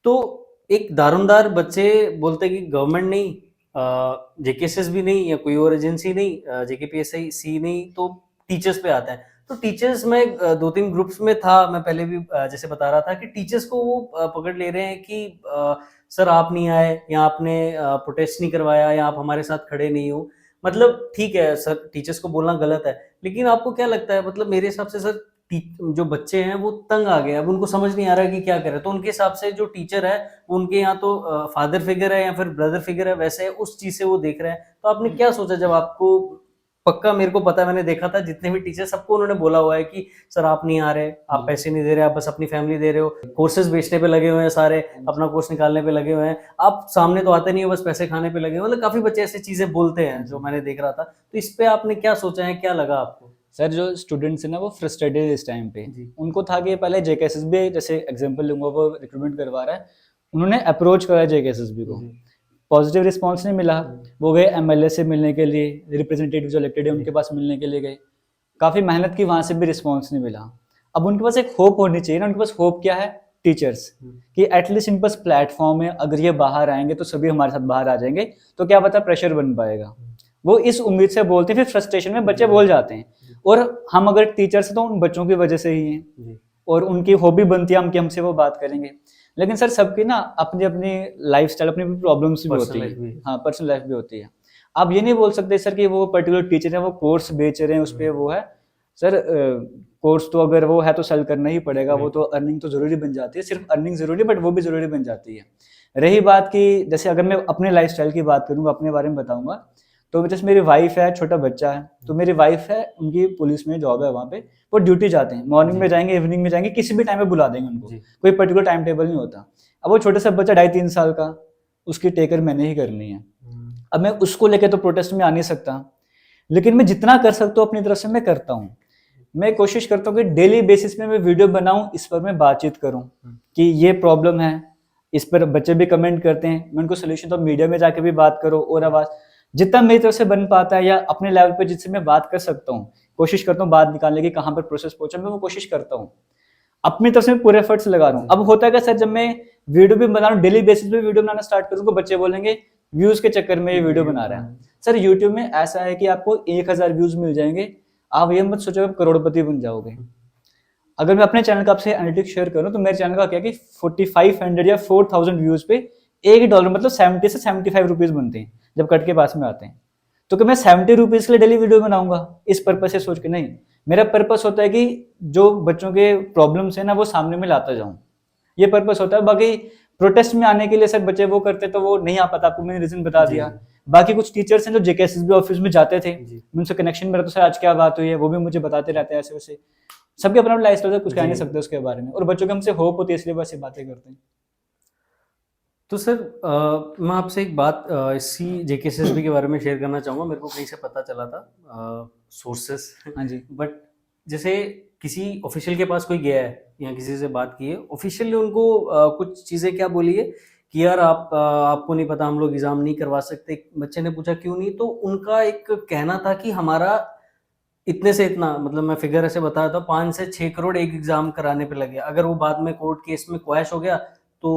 तो एक दारोमदार बच्चे बोलते हैं कि गवर्नमेंट नहीं, जेकेएसएस भी नहीं या कोई और एजेंसी नहीं, जेकेपीएससी नहीं, तो टीचर्स पे आता है। तो टीचर्स में 2-3 ग्रुप्स में था, मैं पहले भी जैसे बता रहा था कि टीचर्स को वो पकड़ ले रहे हैं कि सर आप नहीं आए, या आपने प्रोटेस्ट नहीं करवाया, या आप हमारे साथ खड़े नहीं हो। मतलब ठीक है सर, टीचर्स को बोलना गलत है, लेकिन आपको क्या लगता है, मतलब मेरे हिसाब से सर जो बच्चे हैं वो तंग आ गए, अब उनको समझ नहीं आ रहा है कि क्या करें। तो उनके हिसाब से जो टीचर है वो उनके यहाँ तो फादर फिगर है या फिर ब्रदर फिगर है, वैसे उस चीज से वो देख रहे हैं। तो आपने क्या सोचा जब आपको, पक्का मेरे को पता है, मैंने देखा था जितने भी टीचर, सबको उन्होंने बोला हुआ है कि सर आप नहीं आ रहे, आप पैसे नहीं दे रहे, आप बस अपनी फैमिली दे रहे हो, कोर्सेज बेचने पे लगे हुए हैं सारे, अपना कोर्स निकालने पे लगे हुए हैं, आप सामने तो आते नहीं हो, बस पैसे खाने पे लगे हुए हैं। मतलब काफी बच्चे ऐसी चीजें बोलते हैं जो मैंने देख रहा था। तो इस पे आपने क्या सोचा है, क्या लगा आपको? सर जो स्टूडेंट्स हैं ना वो फ्रस्ट्रेटेड इस टाइम पे, जी। उनको था कि पहले जेकेएसएसबी, जैसे एग्जांपल लूंगा, वो रिक्रूटमेंट करवा रहा है, उन्होंने अप्रोच करा जेकेएसएसबी को, पॉजिटिव रिस्पांस नहीं मिला, वो गए एमएलए से मिलने के लिए, रिप्रेजेंटेटिव जो इलेक्टेड है उनके पास मिलने के लिए गए, काफ़ी मेहनत की, वहाँ से भी रिस्पांस नहीं मिला। अब उनके पास एक होप होनी चाहिए ना, उनके पास होप क्या है, टीचर्स, कि एटलीस्ट इनके पास प्लेटफॉर्म है, अगर ये बाहर आएंगे तो सभी हमारे साथ बाहर आ जाएंगे, तो क्या पता प्रेशर बन पाएगा। वो इस उम्मीद से बोलते हैं, फिर फ्रस्ट्रेशन में बच्चे बोल जाते हैं, और हम अगर टीचर्स हैं तो उन बच्चों की वजह से ही हैं, और उनकी हॉबी बनती है हम कि हमसे वो बात करेंगे। लेकिन सर सबकी ना अपनी अपनी लाइफस्टाइल, अपनी प्रॉब्लम्स भी होती है, हाँ पर्सनल लाइफ भी होती है। आप ये नहीं बोल सकते सर कि वो पर्टिकुलर टीचर है, वो कोर्स बेच रहे हैं, उस पर वो है सर, कोर्स तो अगर वो है तो सेल करना ही पड़ेगा, वो तो अर्निंग तो जरूरी बन जाती है, सिर्फ अर्निंग जरूरी, बट वो भी जरूरी बन जाती है। रही बात की, जैसे अगर मैं अपने लाइफस्टाइल की बात करूंगा, अपने बारे में बताऊंगा, तो जैसे मेरी वाइफ है, छोटा बच्चा है, तो मेरी वाइफ है, उनकी पुलिस में जॉब है, वहाँ पे वो ड्यूटी जाते हैं, मॉर्निंग में जाएंगे, इवनिंग में जाएंगे, किसी भी टाइम में बुला देंगे उनको, कोई पर्टिकुलर टाइम टेबल नहीं होता। अब वो छोटा सा बच्चा 2.5-3 साल का, उसकी टेकर मैंने ही करनी है। अब मैं उसको लेकर तो प्रोटेस्ट में आ नहीं सकता, लेकिन मैं जितना कर सकता हूँ अपनी तरफ से मैं करता हूँ। मैं कोशिश करता हूँ कि डेली बेसिस में मैं वीडियो बनाऊं, इस पर मैं बातचीत करूं कि ये प्रॉब्लम है, इस पर बच्चे भी कमेंट करते हैं, मैं उनको सोल्यूशन, तो मीडिया में जाके भी बात करो, और आवाज जितना मेरी तरफ से बन पाता है या अपने लेवल पे जिससे मैं बात कर सकता हूँ, कोशिश करता हूँ बात निकालने की, कहाँ पर प्रोसेस पहुंचा, मैं वो कोशिश करता हूँ, अपनी तरफ से पूरे एफर्ट्स लगा रहा हूँ। अब होता है क्या सर, जब मैं वीडियो भी बना रहा हूँ, डेली बेसिस पे वीडियो बनाना स्टार्ट करूँगा, बच्चे बोलेंगे व्यूज के चक्कर में ये वीडियो बना रहा है। सर यूट्यूब में ऐसा है कि आपको 1000 व्यूज मिल जाएंगे, आप ये मत सोचो आप करोड़पति बन जाओगे। अगर मैं अपने चैनल का आपसे एनालिटिक्स शेयर करूं, तो मेरे चैनल का क्या है कि 4500 या 4000 व्यूज पे $1 मतलब 70 से 75 रुपीज बनते हैं जब कट के पास में आते हैं। तो कि मैं 70 रुपीज के लिए डेली वीडियो बनाऊंगा इस पर्पज से सोच के नहीं, मेरा पर्पस होता है कि जो बच्चों के प्रॉब्लम्स है ना वो सामने में लाता जाऊं, ये पर्पस होता है। बाकी प्रोटेस्ट में आने के लिए सर बच्चे वो करते तो वो नहीं आ पाता, आपको मैंने रीजन बता दिया। बाकी कुछ टीचर्स हैं जो जेकेएसएसबी ऑफिस में जाते थे, उनसे कनेक्शन में रहता, सर आज क्या बात हुई है, वो भी मुझे बताते रहते हैं ऐसे वैसे। सबके अपना लाइफ स्टाइल, कुछ कह नहीं सकते उसके बारे में, और बच्चों के हमसे होप होती है इसलिए बस ये बातें करते हैं। तो सर मैं आपसे एक बात इसी जेकेएसएसबी के बारे में शेयर करना चाहूँगा, मेरे को कहीं से पता चला था, सोर्सेस। हाँ जी। बट जैसे किसी ऑफिशियल के पास कोई गया है या किसी से बात की है, ऑफिशियल ने उनको कुछ चीज़ें क्या बोली है कि यार आपको नहीं पता, हम लोग एग्ज़ाम नहीं करवा सकते। बच्चे ने पूछा क्यों नहीं, तो उनका एक कहना था कि हमारा इतने से इतना, मतलब मैं फिगर ऐसे बताया था, 5 से 6 करोड़ एक एग्जाम कराने पे लगे, अगर वो बाद में कोर्ट केस में क्वैश हो गया तो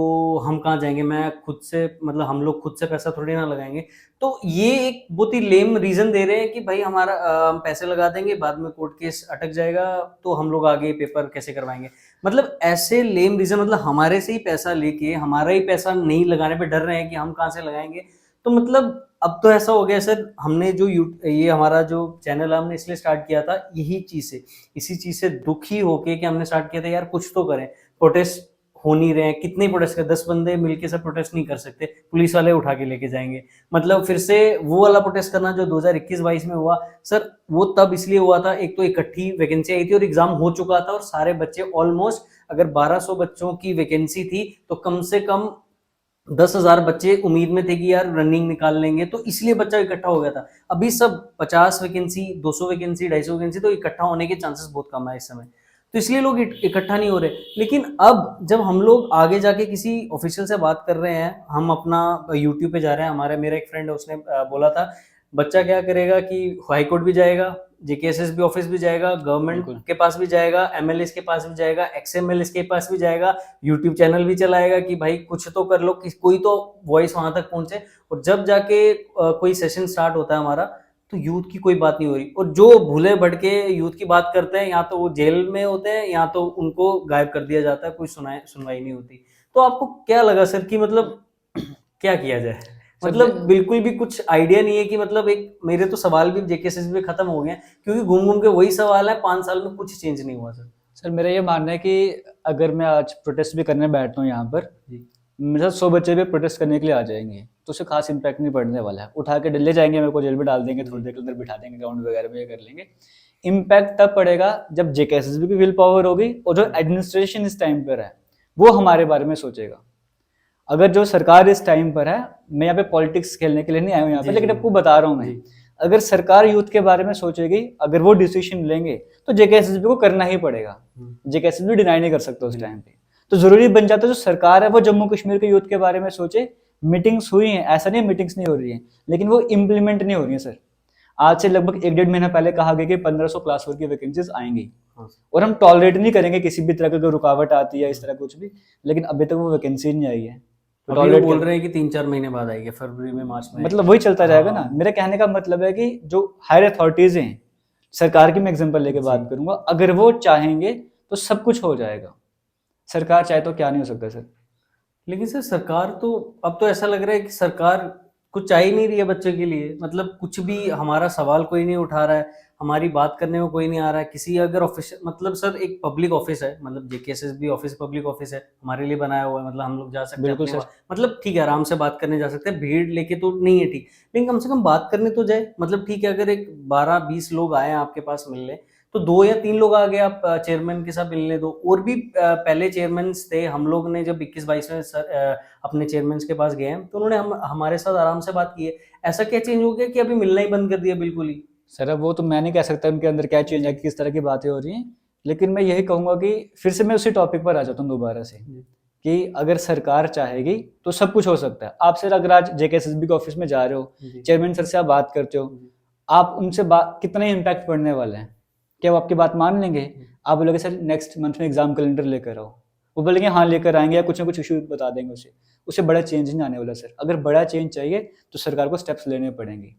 हम कहाँ जाएंगे, मैं खुद से, मतलब हम लोग खुद से पैसा थोड़ी ना लगाएंगे। तो ये एक बहुत ही लेम रीजन दे रहे हैं कि भाई हमारा हम पैसे लगा देंगे, बाद में कोर्ट केस अटक जाएगा तो हम लोग आगे पेपर कैसे करवाएंगे। मतलब ऐसे लेम रीजन, मतलब हमारे से ही पैसा लेके हमारा ही पैसा नहीं लगाने पे डर रहे हैं कि हम कहाँ से लगाएंगे। तो मतलब अब तो ऐसा हो गया सर, हमने जो ये हमारा जो चैनल है हमने इसलिए स्टार्ट किया था यही चीज से, इसी चीज से दुखी होके कि हमने स्टार्ट किया था यार कुछ तो करें। प्रोटेस्ट हो नहीं रहे हैं, कितने प्रोटेस्ट कर, 10 बंदे मिलके सब प्रोटेस्ट नहीं कर सकते, पुलिस वाले उठा के लेके जाएंगे। मतलब फिर से वो वाला प्रोटेस्ट करना जो 2021-22 में हुआ सर, वो तब इसलिए हुआ था, एक तो इकट्ठी वैकेंसी आई थी और एग्जाम हो चुका था, और सारे बच्चे ऑलमोस्ट, अगर 1200 बच्चों की वैकेंसी थी तो कम से कम 10,000 बच्चे उम्मीद में थे कि यार रनिंग निकाल लेंगे, तो इसलिए बच्चा इकट्ठा हो गया था। अभी सब 50 वैकेंसी, 200 वैकेंसी, 250 वैकेंसी, तो इकट्ठा होने के चांसेस बहुत कम है इस समय, तो इसलिए लोग इकट्ठा नहीं हो रहे। लेकिन अब जब हम लोग आगे जाके किसी ऑफिशियल से बात कर रहे हैं, हम अपना यूट्यूब पे जा रहे हैं, मेरा एक फ्रेंड है उसने बोला था बच्चा क्या करेगा कि हाई कोर्ट भी जाएगा, जेकेएसएसबी ऑफिस भी जाएगा, गवर्नमेंट बिल्कुल। के पास भी जाएगा, एमएलए के पास भी जाएगा, एक्सएमएलए के पास भी जाएगा, यूट्यूब चैनल भी चलाएगा कि भाई कुछ तो कर लो, कि कोई तो वॉइस वहां तक पहुंचे। और जब जाके कोई सेशन स्टार्ट होता है हमारा, तो यूथ की कोई बात नहीं हो रही, और जो भूले भटके यूथ की बात करते हैं, या तो वो जेल में होते हैं या तो उनको गायब कर दिया जाता है, कोई सुनवाई नहीं होती। तो आपको क्या लगा सर कि मतलब क्या किया जाए? मतलब बिल्कुल भी कुछ आइडिया नहीं है कि मतलब एक मेरे तो सवाल भी जेकेएसएस में खत्म हो गए हैं, क्योंकि घूम घूम के वही सवाल है, 5 साल में कुछ चेंज नहीं हुआ सर। सर मेरा ये मानना है कि अगर मैं आज प्रोटेस्ट भी करने बैठता हूँ यहाँ पर, मेरे साथ 100 बच्चे भी प्रोटेस्ट करने के लिए आ जाएंगे, तो उससे खास इंपैक्ट नहीं पड़ने वाला है। उठा के ले जाएंगे, मेरे को जेल में डाल देंगे, थोड़ी देर के अंदर बिठा देंगे, ग्राउंड वगैरह में ये कर लेंगे। इम्पैक्ट तब पड़ेगा जब जेकेएसएसबी की विल पावर होगी और जो एडमिनिस्ट्रेशन इस टाइम पर है वो हमारे बारे में सोचेगा। अगर जो सरकार इस टाइम पर है, मैं यहाँ पे पॉलिटिक्स खेलने के लिए नहीं आया हूँ यहाँ पे, लेकिन आपको बता रहा हूँ मैं, अगर सरकार यूथ के बारे में सोचेगी, अगर वो डिसीजन लेंगे, तो जेकेएसएसबी को करना ही पड़ेगा। जेकेएसएसबी डिनाई नहीं कर सकता उस टाइम पे। तो जरूरी बन जाता है जो सरकार है वो जम्मू कश्मीर के यूथ के बारे में सोचे। मीटिंग्स हुई हैं, ऐसा नहीं मीटिंग्स नहीं हो रही है, लेकिन वो इम्प्लीमेंट नहीं हो रही है सर। आज से लगभग 1-1.5 महीना पहले कहा गया कि 1500 क्लास 4 की वैकेंसीज आएंगी, और हम टॉलरेट नहीं करेंगे किसी भी तरह का रुकावट आती है इस तरह कुछ भी, लेकिन अभी तक वो वैकेंसी नहीं आई है। तो टॉलरेट बोल रहे हैं कि 3-4 महीने बाद आएगी, फरवरी में, मार्च में, मतलब वही चलता जाएगा ना। मेरे कहने का मतलब है कि जो हायर अथॉरिटीज हैं, सरकार की मैं एग्जांपल लेके बात करूंगा, अगर वो चाहेंगे तो सब कुछ हो जाएगा। सरकार चाहे तो क्या नहीं हो सकता सर। लेकिन सर सरकार तो, अब तो ऐसा लग रहा है कि सरकार कुछ चाह ही नहीं रही है बच्चे के लिए। मतलब कुछ भी हमारा सवाल कोई नहीं उठा रहा है, हमारी बात करने में कोई नहीं आ रहा है। किसी अगर ऑफिस, मतलब सर एक पब्लिक ऑफिस है, मतलब जेकेएसएसबी ऑफिस पब्लिक ऑफिस है, हमारे लिए बनाया हुआ है, मतलब हम लोग जा सकते हैं बिल्कुल अपने सर। मतलब ठीक है, आराम से बात करने जा सकते हैं, भीड़ लेके तो नहीं है ठीक, लेकिन कम से कम बात करने तो जाए। मतलब ठीक है, अगर एक 12-20 लोग आए आपके पास मिलने, तो 2 या 3 लोग आ गए, आप चेयरमैन के साथ मिलने दो। और भी पहले चेयरमैन थे, हम लोग ने जब 21-22 में अपने चेयरमैन के पास गए हैं, तो उन्होंने हमारे साथ आराम से बात की है। ऐसा क्या चेंज हो गया कि अभी मिलना ही बंद कर दिया बिल्कुल ही? सर अब वो तो मैं नहीं कह सकता उनके अंदर क्या चेंज है, किस तरह की बातें हो रही हैं, लेकिन मैं यही कहूंगा कि फिर से मैं उसी टॉपिक पर आ जाता हूँ दोबारा से, कि अगर सरकार चाहेगी तो सब कुछ हो सकता है। आप सर अगर आज जेकेएसएसबी के ऑफिस में जा रहे हो, चेयरमैन सर से आप बात करते हो, आप उनसे बात, कितना ही इम्पैक्ट पड़ने वाला है, क्या वो आपकी बात मान लेंगे? आप बोलोगे सर नेक्स्ट मंथ में एग्जाम कैलेंडर लेकर आओ, वो बोलेंगे हाँ लेकर आएंगे, या कुछ ना कुछ इशू बता देंगे उससे बड़ा चेंज नहीं आने वाला सर। अगर बड़ा चेंज चाहिए तो सरकार को स्टेप्स लेने पड़ेंगे।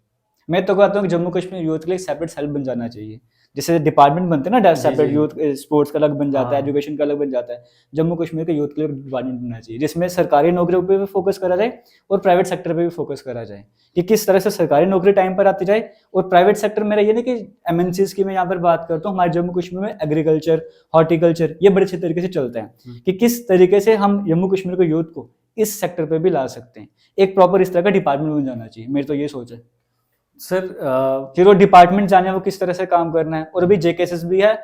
मैं तो कहता हूँ कि जम्मू कश्मीर यूथ के लिए सेपरेट सेल बन जाना चाहिए, जैसे डिपार्टमेंट बनते हैं ना, सेपरेट यूथ स्पोर्ट्स का अलग बन जाता है, एजुकेशन का अलग बन जाता है। जम्मू कश्मीर के यूथ के लिए डिपार्टमेंट बनना चाहिए, जिसमें सरकारी नौकरियों पे भी फोकस करा जाए और प्राइवेट सेक्टर पे भी फोकस करा जाए, कि किस तरह से सरकारी नौकरी टाइम पर आती जाए, और प्राइवेट सेक्टर मेरा ये नहीं कि एमएनसीज की मैं यहाँ पर बात करता हूँ, हमारे जम्मू कश्मीर में एग्रीकल्चर, हॉर्टिकल्चर ये बड़े अच्छे तरीके से चलते हैं, कि किस तरीके से हम जम्मू कश्मीर के यूथ को इस सेक्टर पे भी ला सकते हैं। एक प्रॉपर इस तरह का डिपार्टमेंट बन जाना चाहिए, मेरी तो ये सोच है सर। फिर वो डिपार्टमेंट जाने वो किस तरह से काम करना है। और अभी जेकेएसएसबी है,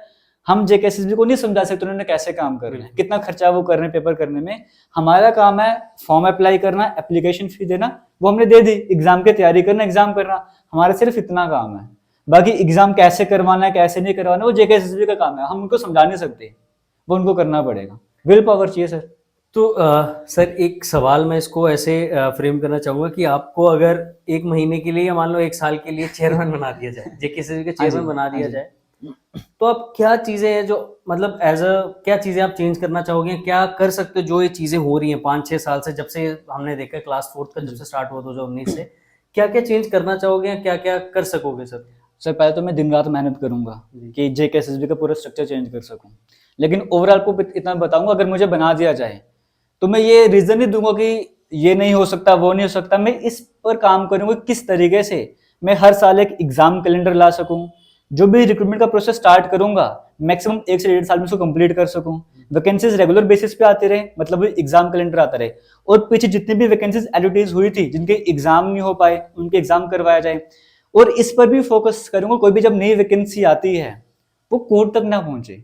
हम जेकेएसएसबी को नहीं समझा सकते उन्होंने कैसे काम करना है, कितना खर्चा वो कर रहे हैं पेपर करने में। हमारा काम है फॉर्म अप्लाई करना, एप्लीकेशन फी देना, वो हमने दे दी, एग्जाम की तैयारी करना, एग्जाम करना, हमारा सिर्फ इतना काम है। बाकी एग्जाम कैसे करवाना है कैसे नहीं करवाना वो जेकेएसएसबी का काम है, हम उनको समझा नहीं सकते, वो उनको करना पड़ेगा। विल पावर चाहिए सर। तो सर एक सवाल मैं इसको ऐसे फ्रेम करना चाहूंगा कि आपको अगर 1 महीने के लिए या मान लो 1 साल के लिए चेयरमैन बना दिया जाए, जेकेएसएसबी का चेयरमैन बना दिया जाए, तो आप क्या चीजें हैं जो, मतलब क्या चीजें आप चेंज करना चाहोगे, क्या कर सकते हो जो ये चीजें हो रही हैं 5-6 साल से, जब से हमने देखा क्लास 4 का जब से स्टार्ट हुआ 2019 से, क्या क्या चेंज करना चाहोगे, क्या क्या कर सकोगे सर? सर पहले तो मैं दिन रात मेहनत करूंगा कि जेकेएसएसबी का पूरा स्ट्रक्चर चेंज कर सकूं, लेकिन ओवरऑल को इतना बताऊंगा, अगर मुझे बना दिया जाए तो मैं ये रीजन नहीं दूंगा कि ये नहीं हो सकता वो नहीं हो सकता, मैं इस पर काम करूंगा किस तरीके से मैं हर साल एक एग्जाम कैलेंडर ला सकूं, जो भी रिक्रूटमेंट का प्रोसेस स्टार्ट करूंगा मैक्सिमम 1 से 1.5 साल में उसको कंप्लीट कर सकूं। वैकेंसीज रेगुलर बेसिस पे आते रहे, मतलब एग्जाम कैलेंडर आता रहे, और पीछे जितनी भी वैकेंसीज एडवर्टाइज हुई थी जिनके एग्जाम नहीं हो पाए उनके एग्जाम करवाया जाए। और इस पर भी फोकस करूंगा, कोई भी जब नई वैकेंसी आती है वो कोर्ट तक ना पहुंचे,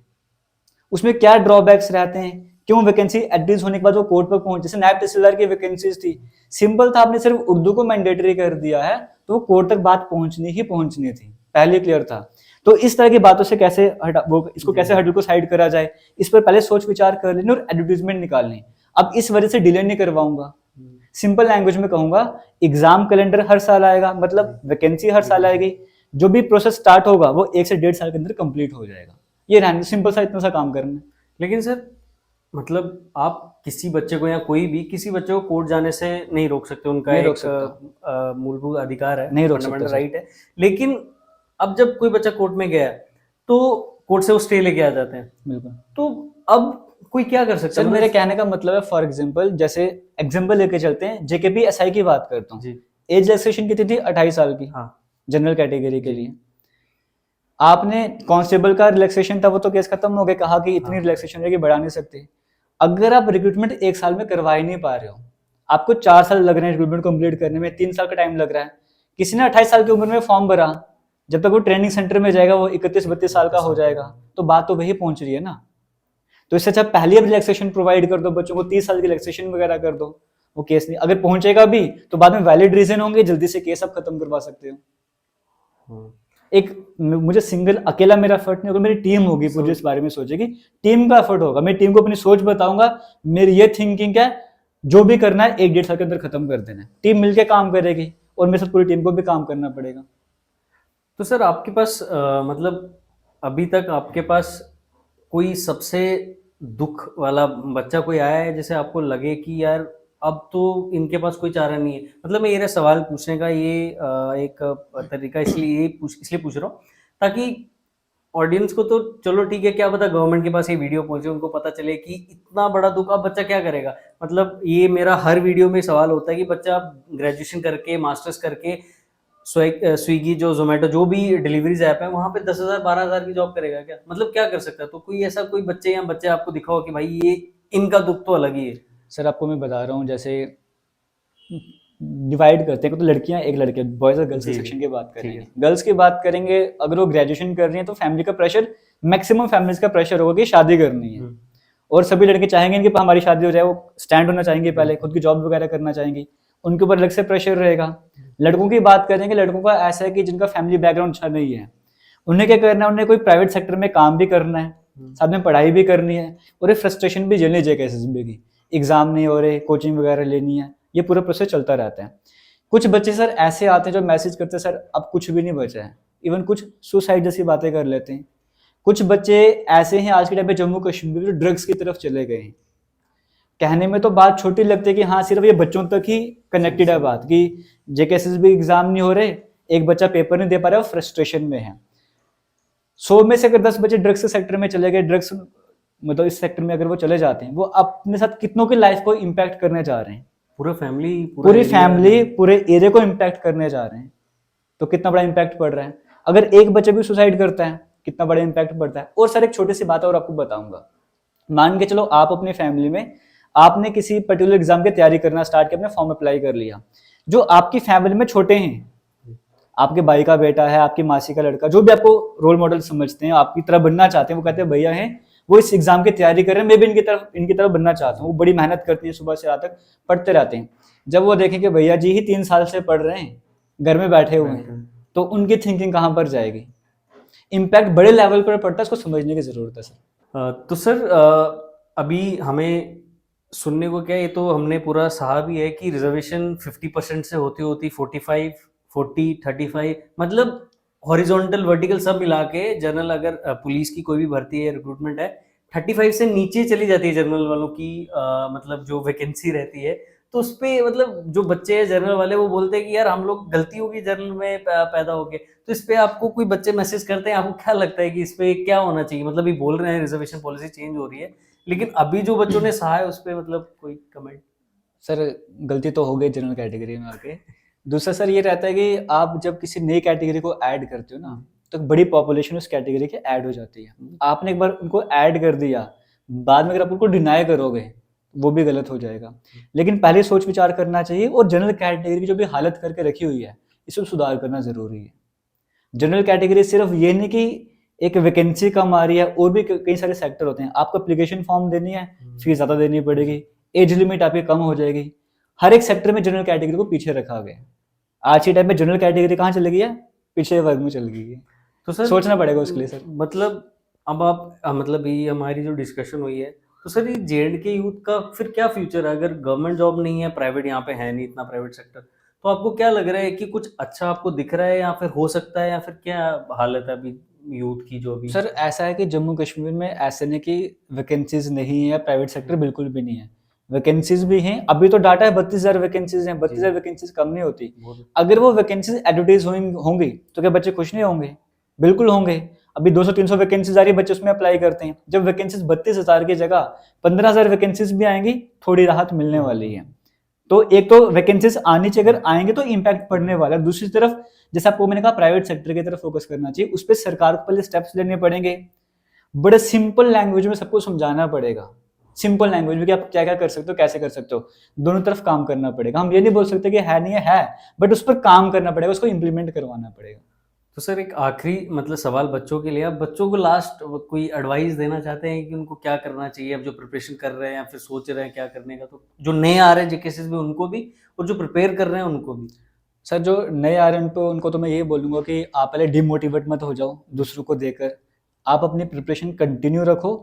उसमें क्या ड्रॉबैक्स रहते हैं, क्यों वैकेंसी एडवर्टाइज होने के बाद वो कोर्ट पर पहुंचे। जैसे नायब तहसीलदार की वैकेंसीज थी, सिंपल था, आपने सिर्फ उर्दू को मैंडेटरी कर दिया है तो वो कोर्ट तक बात पहुंचनी ही पहुंचनी थी, पहले क्लियर था। तो इस तरह की बातों से कैसे इसको कैसे हर्डल को साइड करा जाए, इस पर पहले सोच विचार कर लेनी और एडवर्टाइजमेंट निकालनी। अब इस वजह से डिले नहीं करवाऊंगा, सिंपल लैंग्वेज में कहूंगा, एग्जाम कैलेंडर हर साल आएगा, मतलब वैकेंसी हर साल आएगी, जो भी प्रोसेस स्टार्ट होगा वो 1 से 1.5 साल के अंदर कंप्लीट हो जाएगा। ये रहने सिंपल सा इतना सा काम करना है। लेकिन सर मतलब आप किसी बच्चे को या कोई भी किसी बच्चे को कोर्ट जाने से नहीं रोक सकते, उनका नहीं रोक एक सकता। मूलभूत अधिकार है, नहीं रोक सकता फंडामेंटल सर। राइट है। लेकिन अब जब कोई बच्चा कोर्ट में गया तो कोर्ट से वो स्टे लेके आ जाते हैं, बिल्कुल तो अब कोई क्या कर सकता सर, है? मेरे कहने का मतलब है, फॉर एग्जांपल जैसे एग्जांपल लेके चलते हैं, जेकेपी एसआई की बात करता हूँ। जी एज रिलैक्सेशन कितनी थी? 28 साल की, हाँ जनरल कैटेगरी के लिए। आपने कांस्टेबल का रिलैक्सेशन था, वो तो केस खत्म हो गया, कहा कि इतनी हाँ। रिलैक्सेशन रहेगी, बढ़ा नहीं सकते। अगर आप रिक्रूटमेंट 1 साल में करवा ही नहीं पा रहे हो, आपको 4 साल लग रहे हैं रिक्रूटमेंट कंप्लीट करने में, 3 साल का टाइम लग रहा है। किसी ने 28 साल की उम्र में फॉर्म भरा, जब तक वो ट्रेनिंग सेंटर में जाएगा वो 31-32 साल का हो जाएगा, तो बात तो वही पहुंच रही है ना। तो इससे अच्छा पहले अब रिलैक्सेशन प्रोवाइड कर दो बच्चों को, 30 साल की रिलैक्सेशन वगैरह कर दो। वो केस नहीं, अगर पहुंचेगा भी तो बाद में वैलिड रीजन होंगे, जल्दी से केस आप खत्म करवा सकते हो। हाँ। एक मुझे सिंगल अकेला मेरा एफर्ट नहीं होगा, मेरी टीम होगी पूरी इस बारे में सोचेगी, टीम का एफर्ट होगा। मैं टीम को अपनी सोच बताऊंगा, मेरी ये थिंकिंग है, जो भी करना है 1-1.5 साल के अंदर खत्म कर देना है। टीम मिलकर काम करेगी और मेरे साथ पूरी टीम को भी काम करना पड़ेगा। तो सर आपके पास मतलब अभी तक आपके पास कोई सबसे दुख वाला बच्चा कोई आया है जिसे आपको लगे कि यार अब तो इनके पास कोई चारा नहीं है? मतलब मैं ये सवाल पूछने का ये एक तरीका इसलिए पूछ रहा हूँ ताकि ऑडियंस को तो चलो ठीक है, क्या पता गवर्नमेंट के पास ये वीडियो पहुंचे, उनको पता चले कि इतना बड़ा दुख, अब बच्चा क्या करेगा। मतलब ये मेरा हर वीडियो में सवाल होता है कि बच्चा ग्रेजुएशन करके मास्टर्स करके स्विगी जो जोमेटो जो भी डिलीवरीज ऐप है वहां पे 10,000 12,000 की जॉब करेगा क्या? मतलब क्या कर सकता है? तो कोई ऐसा कोई बच्चे आपको दिखा हो कि भाई ये इनका दुख तो अलग ही है। सर आपको मैं बता रहा हूँ, जैसे डिवाइड करते हैं तो लड़कियां एक लड़के, बॉयज और गर्ल्स के जी सेक्शन की बात ठीक करेंगे। है। गर्ल्स की बात करेंगे, अगर वो ग्रेजुएशन कर रही हैं तो फैमिली का प्रेशर, मैक्सिमम फैमिलीज का प्रेशर होगा कि शादी करनी है, और सभी लड़के चाहेंगे कि हमारी शादी हो जाए, वो स्टैंड होना चाहेंगे, पहले खुद की जॉब वगैरह करना चाहेंगे, उनके ऊपर अलग से प्रेशर रहेगा। लड़कों की बात करेंगे, लड़कों का ऐसा है कि जिनका फैमिली बैकग्राउंड अच्छा नहीं है, उन्हें क्या करना है, उन्हें कोई प्राइवेट सेक्टर में काम भी करना है, साथ में पढ़ाई भी करनी है, और एक फ्रस्ट्रेशन भी झेलनी चाहिए एसएसबी की, एग्जाम नहीं हो रहे, कोचिंग वगैरह लेनी है, ये पूरा प्रोसेस चलता रहता है। कुछ बच्चे सर ऐसे आते हैं जो मैसेज करते हैं, सर अब कुछ भी नहीं बचा है, इवन कुछ सुसाइड जैसी बातें कर लेते हैं। कुछ बच्चे ऐसे हैं आज के टाइम पे जम्मू कश्मीर में ड्रग्स की तरफ चले गए हैं। कहने में तो बात छोटी लगती है कि हाँ सिर्फ ये बच्चों तक ही कनेक्टेड है बात, कि जेकेएसएसबी एग्जाम नहीं हो रहे, एक बच्चा पेपर नहीं दे पा रहा है, वो फ्रस्ट्रेशन में है। 100 में से अगर 10 बच्चे ड्रग्स के सेक्टर में चले गए, ड्रग्स मतलब इस सेक्टर में अगर वो चले जाते हैं, वो अपने साथ कितनों की लाइफ को इम्पैक्ट करने जा रहे हैं, पूरी फैमिली पूरे एरिया को इम्पैक्ट करने जा रहे हैं। तो कितना बड़ा इम्पैक्ट पड़ रहा है। अगर एक बच्चा भी सुसाइड करता है, कितना बड़ा इम्पैक्ट पड़ता है। और सर एक छोटी सी बात और आपको बताऊंगा, मान के चलो आप अपनी फैमिली में आपने किसी पर्टिकुलर एग्जाम की तैयारी करना स्टार्ट किया, अपने फॉर्म अप्लाई कर लिया, जो आपकी फैमिली में छोटे हैं, आपके भाई का बेटा है, आपकी मासी का लड़का, जो भी आपको रोल मॉडल समझते हैं, आपकी तरह बनना चाहते हैं, वो कहते हैं भैया हैं वो इस एग्जाम की तैयारी कर रहे हैं, मैं भी इनकी तरफ बनना चाहता हूँ, वो बड़ी मेहनत करती है, सुबह से रात तक पढ़ते रहते हैं। जब वो देखें कि भैया जी ही 3 साल से पढ़ रहे हैं, घर में बैठे हुए हैं, तो उनकी थिंकिंग कहाँ पर जाएगी। इम्पैक्ट बड़े लेवल पर पड़ता है, इसको समझने की जरूरत है सर। तो सर अभी हमें सुनने को क्या, ये तो हमने पूरा सहा भी है कि रिजर्वेशन 50% से होती 45 40 35, मतलब हॉरिजॉन्टल वर्टिकल सब मिला के जनरल, अगर पुलिस की कोई भी भर्ती है, रिक्रूटमेंट है, 35 से नीचे चली जाती है जनरल वालों की, मतलब जो वैकेंसी रहती है। तो उस पे मतलब जो बच्चे हैं जनरल वाले वो बोलते हैं कि यार हम लोग गलती होगी जनरल में पैदा होके। तो इस पे आपको कोई बच्चे मैसेज करते हैं, आपको क्या लगता है कि इस पे क्या होना चाहिए? मतलब ये बोल रहे हैं रिजर्वेशन पॉलिसी चेंज हो रही है, लेकिन अभी जो बच्चों ने सहा है उस पे मतलब कोई कमेंट? सर गलती तो हो गई जनरल कैटेगरी में आके। दूसरा सर ये रहता है कि आप जब किसी नई कैटेगरी को ऐड करते हो ना, तो बड़ी पॉपुलेशन उस कैटेगरी की ऐड हो जाती है। आपने एक बार उनको ऐड कर दिया, बाद में अगर आप उनको डिनाई करोगे वो भी गलत हो जाएगा। लेकिन पहले सोच विचार करना चाहिए, और जनरल कैटेगरी की जो भी हालत करके रखी हुई है इसमें सुधार करना जरूरी है। जनरल कैटेगरी सिर्फ ये नहीं कि एक वैकेंसी कम आ रही है, और भी कई सारे सेक्टर होते हैं। आपको एप्लीकेशन फॉर्म देनी है, फीस ज्यादा देनी पड़ेगी, एज लिमिट आपकी कम हो जाएगी। हर एक सेक्टर में जनरल कैटेगरी को पीछे रखा गया है। आज के टाइम में जनरल कैटेगरी कहाँ चली गई है? पिछड़े वर्ग में चल गई है। तो सर सोचना पड़ेगा उसके लिए सर। मतलब अब आप मतलब ये हमारी जो डिस्कशन हुई है, तो सर ये जेएंड के यूथ का फिर क्या फ्यूचर है? अगर गवर्नमेंट जॉब नहीं है, प्राइवेट यहाँ पे है नहीं इतना प्राइवेट सेक्टर, तो आपको क्या लग रहा है कि कुछ अच्छा आपको दिख रहा है या फिर हो सकता है, या फिर क्या हालत है अभी यूथ की जो अभी? सर ऐसा है कि जम्मू कश्मीर में ऐसे नहीं कि वैकेंसीज नहीं है, प्राइवेट सेक्टर बिल्कुल भी नहीं है, वैकेंसीज भी हैं। अभी तो डाटा है 32,000 वैकेंसीज हैं, 32,000 वैकेंसीज कम नहीं होती। अगर वो वैकेंसीज एडवर्टाइज होंगी तो क्या बच्चे खुश नहीं होंगे? बिल्कुल होंगे। अभी 200-300 वैकेंसीज आ रही है, बच्चे उसमें अप्लाई करते हैं। जब वैकेंसीज 32,000 की जगह 15,000 वैकेंसीज भी आएंगी, थोड़ी राहत मिलने वाली है। तो एक तो वैकेंसीज आनी चाहिए, अगर आएंगे तो इम्पैक्ट पड़ने वाला है। दूसरी तरफ जैसे आपको मैंने कहा प्राइवेट सेक्टर की तरफ फोकस करना चाहिए, उस पर सरकार को पहले स्टेप्स लेने पड़ेंगे, बड़े सिंपल लैंग्वेज में सबको समझाना पड़ेगा, सिंपल लैंग्वेज में कि आप क्या क्या कर सकते हो, कैसे कर सकते हो। दोनों तरफ काम करना पड़ेगा। हम ये नहीं बोल सकते कि है नहीं है, बट उस पर काम करना पड़ेगा, उसको इम्प्लीमेंट करवाना पड़ेगा। तो सर एक आखिरी मतलब सवाल बच्चों के लिए, आप बच्चों को लास्ट कोई एडवाइस देना चाहते हैं कि उनको क्या करना चाहिए अब जो प्रिपरेशन कर रहे हैं या फिर सोच रहे हैं क्या करने का, तो जो नए आ रहे हैं जेकेएसएस में उनको भी और जो प्रिपेयर कर रहे हैं उनको भी? सर जो नए आ रहे हैं उनको तो मैं यही बोलूंगा कि आप पहले डिमोटिवेट मत हो जाओ दूसरों को देकर, आप अपनी प्रिपरेशन कंटिन्यू रखो।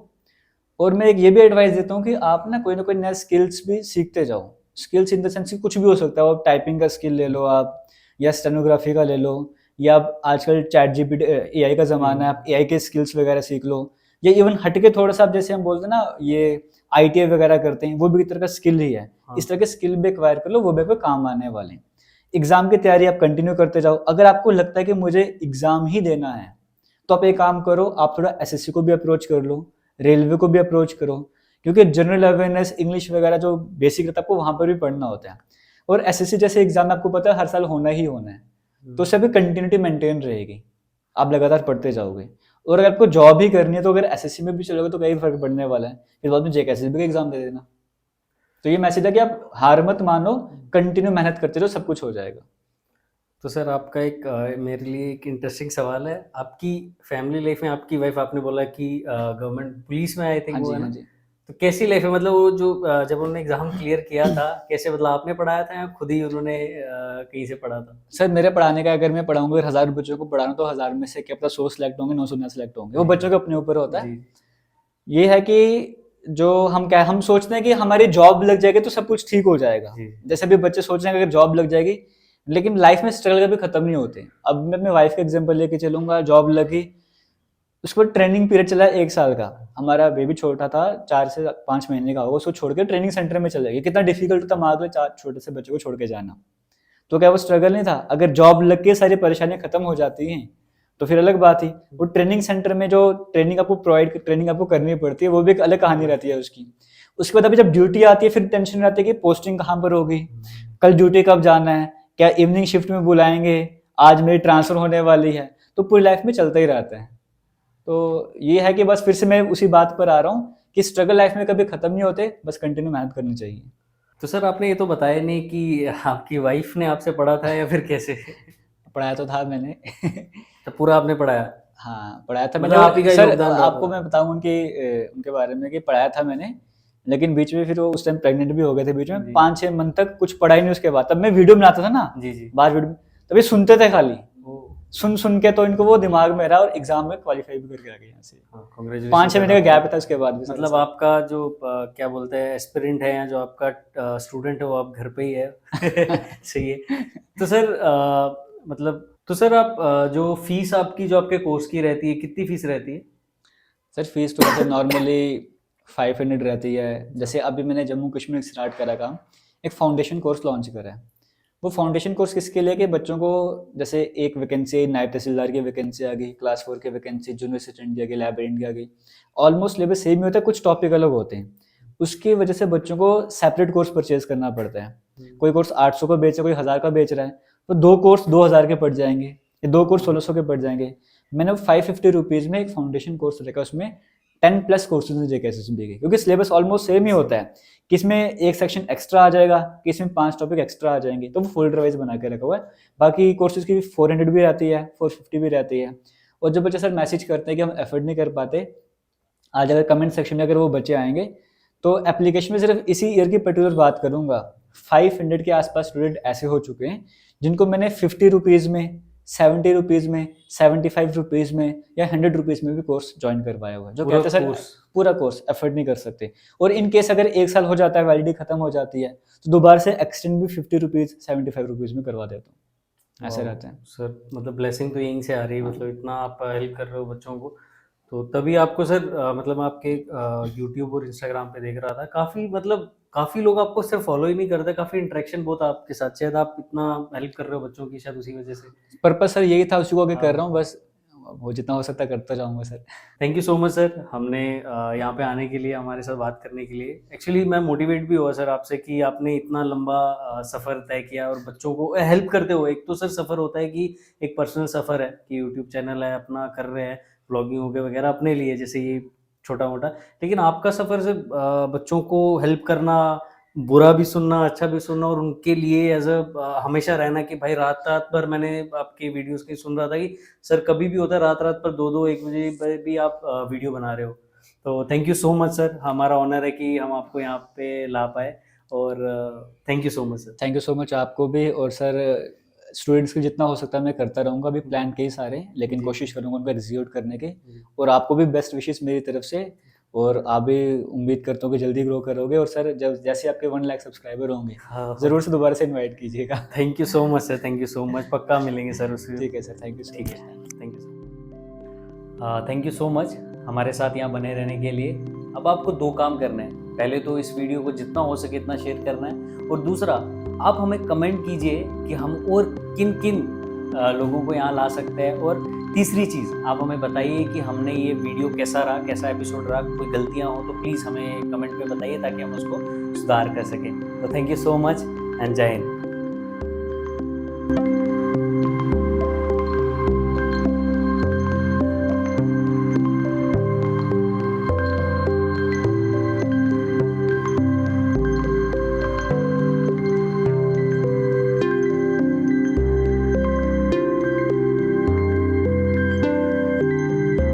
और मैं एक ये भी एडवाइस देता हूँ कि आप ना कोई नया स्किल्स भी सीखते जाओ। स्किल्स इन द सेंस कि कुछ भी हो सकता है, वो टाइपिंग का स्किल ले लो आप, या स्टेनोग्राफी का ले लो, या आप आजकल चैट जीपीटी एआई का ज़माना है, आप एआई के स्किल्स वगैरह सीख लो। या इवन हटके थोड़ा सा, जैसे हम बोलते हैं ना ये आईटीआई वगैरह करते हैं, वो भी एक तरह का स्किल ही है। इस तरह के स्किल भी एक्वायर कर लो, वो भी आपको काम आने वाले हैं। एग्जाम की तैयारी आप कंटिन्यू करते जाओ। अगर आपको लगता है कि मुझे एग्जाम ही देना है, तो आप एक काम करो, आप थोड़ा एसएससी को भी अप्रोच कर लो, रेलवे को भी अप्रोच करो, क्योंकि जनरल अवेयरनेस इंग्लिश वगैरह जो बेसिक रहता है आपको वहां पर भी पढ़ना होता है। और एसएससी जैसे एग्जाम आपको पता है हर साल होना ही होना है, तो उससे भी कंटिन्यूटी मेंटेन रहेगी, आप लगातार पढ़ते जाओगे। और अगर आपको जॉब ही करनी है तो अगर एसएससी में भी चलोगे तो कई फर्क पड़ने वाला है, फिर बाद में जेकेएसएस भी एग्जाम दे देना। तो ये मैसेज है कि आप हार मत मानो, कंटिन्यू मेहनत करते रहो, सब कुछ हो जाएगा। तो सर आपका एक मेरे लिए एक इंटरेस्टिंग सवाल है, आपकी फैमिली लाइफ में आपकी वाइफ आपने बोला कि गवर्नमेंट पुलिस में आई थिंक हाँ वो जी, है ना, हाँ जी। तो कैसी लाइफ है? मतलब वो जो जब उन्होंने एग्जाम क्लियर किया था कैसे, मतलब आपने पढ़ाया था या खुद ही उन्होंने कहीं से पढ़ा था? सर मेरे पढ़ाने का अगर मैं पढ़ाऊंगा, अगर 1000 बच्चों को पढ़ाना तो 1000 में से क्या पता 100 सिलेक्ट होंगे, 900 ना सिलेक्ट होंगे, वो बच्चों के अपने ऊपर होता है। जी। ये है कि जो हम सोचते हैं कि हमारी जॉब लग जाएगी तो सब कुछ ठीक हो जाएगा। जी। जैसे भी बच्चे सोच रहे हैं कि अगर जॉब लग जाएगी, लेकिन लाइफ में स्ट्रगल कभी खत्म नहीं होते। अब मैं अपने वाइफ का एग्जांपल लेके चलूंगा, जॉब लगी, उसके बाद ट्रेनिंग पीरियड चला 1 साल का। हमारा बेबी छोटा था, 4 से 5 महीने का होगा, उसको छोड़ के ट्रेनिंग सेंटर में चले गए। कितना डिफिकल्ट होता माँ को 4 छोटे से बच्चे को छोड़ के जाना। तो क्या वो स्ट्रगल नहीं था? अगर जॉब लग के सारी परेशानियां खत्म हो जाती हैं तो फिर अलग बात ही। वो ट्रेनिंग सेंटर में जो ट्रेनिंग आपको करनी पड़ती है, वो भी एक अलग कहानी रहती है उसकी। उसके बाद अभी जब ड्यूटी आती है फिर टेंशन रहती है कि पोस्टिंग कहाँ पर होगी, कल ड्यूटी कब जाना है, क्या इवनिंग शिफ्ट में बुलाएंगे, आज मेरी ट्रांसफर होने वाली है। तो पूरी लाइफ में चलता ही रहता है। तो ये है कि बस फिर से मैं उसी बात पर आ रहा हूँ कि स्ट्रगल लाइफ में कभी खत्म नहीं होते, बस कंटिन्यू मेहनत करनी चाहिए। तो सर आपने ये तो बताया नहीं कि आपकी वाइफ ने आपसे पढ़ा था या फिर कैसे? पढ़ाया तो था मैंने। तो पूरा आपने पढ़ाया? हाँ पढ़ाया था मतलब मैंने। आप ही का सर योगदान रहा आपको था? मैं बताऊं उनके बारे में कि पढ़ाया था मैंने, लेकिन बीच में फिर वो उस टाइम प्रेग्नेंट भी हो गए थे बीच में, जी। 5-6 मंथ तक कुछ पढ़ा ही नहीं। उसके बाद तब मैं वीडियो बनाता था ना, जी जी। बाहर वीडियो, तभी सुनते थे खाली, ओ, सुन सुन के तो इनको वो दिमाग में रहा और एग्जाम में क्वालिफाई भी करके आ गए यहाँ से। हाँ, congratulations 5-6 महीने का सर। गैप था उसके बाद भी। मतलब आपका जो क्या बोलते हैं एस्पिरेंट है या जो आपका स्टूडेंट है वो आप घर पे ही है। सही है। तो सर मतलब तो सर आप जो फीस आपकी जो आपके कोर्स की रहती है, कितनी फीस रहती है? सर फीस तो वैसे नॉर्मली 500 रहती है। जैसे अभी मैंने जम्मू कश्मीर स्टार्ट करा काम, एक फाउंडेशन कोर्स लॉन्च करा है। वो फाउंडेशन कोर्स किसके लिए कि बच्चों को, जैसे एक वैकेंसी नायब तहसीलदार की वैकेंसी आ गई, क्लास 4 की वैकेंसी, जूनियर असिस्टेंट की आ गई, लाइब्रेरियन की आ गई, ऑलमोस्ट लेवल सेम ही होता है, कुछ टॉपिक अलग होते हैं। उसकी वजह से बच्चों को सेपरेट कोर्स परचेज करना पड़ता है। कोई कोर्स 800 का बेच रहा है, कोई 1000 का बेच रहा है, तो 2 कोर्स 2000 के पड़ जाएंगे, या 2 कोर्स 1600 के पड़ जाएंगे। मैंने 550 रुपीज़ में एक फाउंडेशन कोर्स रखा, उसमें 10+ कोर्सेज हैं जेकेएसएस भी के, क्योंकि सिलेबस ऑलमोस्ट सेम ही होता है। किसमें एक सेक्शन एक्स्ट्रा आ जाएगा, किसमें 5 टॉपिक एक्स्ट्रा आ जाएंगे, तो वो फोल्डर वाइज बना के रखा हुआ है। बाकी कोर्सेज की 400 भी रहती है, 450 भी रहती है। और जो बच्चे सर मैसेज करते हैं कि हम एफर्ट नहीं कर पाते, आज अगर कमेंट सेक्शन में अगर वो बच्चे आएंगे तो एप्लीकेशन में सिर्फ इसी ईयर की पर्टिकुलर बात करूंगा, 500 के आसपास स्टूडेंट ऐसे हो चुके हैं जिनको मैंने 50 रुपीज़ में 70 रुपीज़ में, 75 रुपीज़ में या 100 रुपीज़ में भी कोर्स ज्वाइन करवाया हुआ है, जो पूरा कहते हैं सर कोर्स? पूरा कोर्स अफोर्ड नहीं कर सकते। और इन केस अगर 1 साल हो जाता है, वैलिडिटी खत्म हो जाती है, तो दोबारा से एक्सटेंड भी 50 रुपीज़ 75 रुपीज़ में करवा देता हूँ, ऐसे रहता है। सर मतलब ब्लेसिंग तो यहीं से आ रही है, मतलब इतना आप हेल्प कर रहे हो बच्चों को, तो तभी आपको सर मतलब आपके यूट्यूब और इंस्टाग्राम पे देख रहा था, काफ़ी मतलब काफ़ी लोग आपको सिर्फ फॉलो ही नहीं करते, काफ़ी इंटरेक्शन बहुत आपके साथ, शायद आप इतना हेल्प कर रहे हो बच्चों की शायद उसी वजह से। पर्पस सर यही था, उसी को आगे कर हाँ। रहा हूँ, बस वो जितना हो सकता है करता जाऊँगा sir. Thank you so much sir, हमने यहाँ पे आने के लिए, हमारे साथ बात करने के लिए। एक्चुअली मैं मोटिवेट भी हुआ सर आपसे कि आपने इतना लंबा सफ़र तय किया और बच्चों को हेल्प करते हो। एक तो सर सफ़र होता है कि एक पर्सनल सफ़र है कि यूट्यूब चैनल है, अपना कर रहे हैं, ब्लॉगिंग हो गया वगैरह अपने लिए, जैसे ये छोटा-मोटा। लेकिन आपका सफ़र सर बच्चों को हेल्प करना, बुरा भी सुनना, अच्छा भी सुनना, और उनके लिए एज़ हमेशा रहना कि भाई रात-रात भर मैंने आपकी वीडियोज़ कहीं सुन रहा था कि सर कभी भी होता है रात-रात पर 2-2 1 बजे पे भी आप वीडियो बना रहे हो। तो thank you so much sir, हमारा ऑनर है कि हम आपको यहाँ पे ला पाए, और thank you so much sir. Thank you so much आपको भी। और सर स्टूडेंट्स को जितना हो सकता है मैं करता रहूँगा, अभी प्लान कई सारे हैं, लेकिन जी। कोशिश करूँगा उनको एग्जीक्यूट करने के। जी। और आपको भी बेस्ट विशेस मेरी तरफ से, और आप भी उम्मीद करता हूँ कि जल्दी ग्रो करोगे। और सर जब जैसे आपके 1 लाख सब्सक्राइबर होंगे, हाँ, ज़रूर से दोबारा से इनवाइट कीजिएगा। Thank you so much sir, thank you so much, पक्का मिलेंगे सर उसी। ठीक है सर, थैंक यू सो ठीक मच। है, thank you sir. Thank you so much हमारे साथ यहाँ बने रहने के लिए। अब आपको 2 काम करने हैं। पहले तो इस वीडियो को जितना हो सके इतना शेयर करना है, और दूसरा आप हमें कमेंट कीजिए कि हम और किन-किन लोगों को यहाँ ला सकते हैं, और तीसरी चीज़ आप हमें बताइए कि हमने ये वीडियो कैसा रहा, कैसा एपिसोड रहा, कोई गलतियाँ हो तो प्लीज़ हमें कमेंट में बताइए ताकि हम उसको सुधार कर सकें। तो thank you so much and जय हिंद।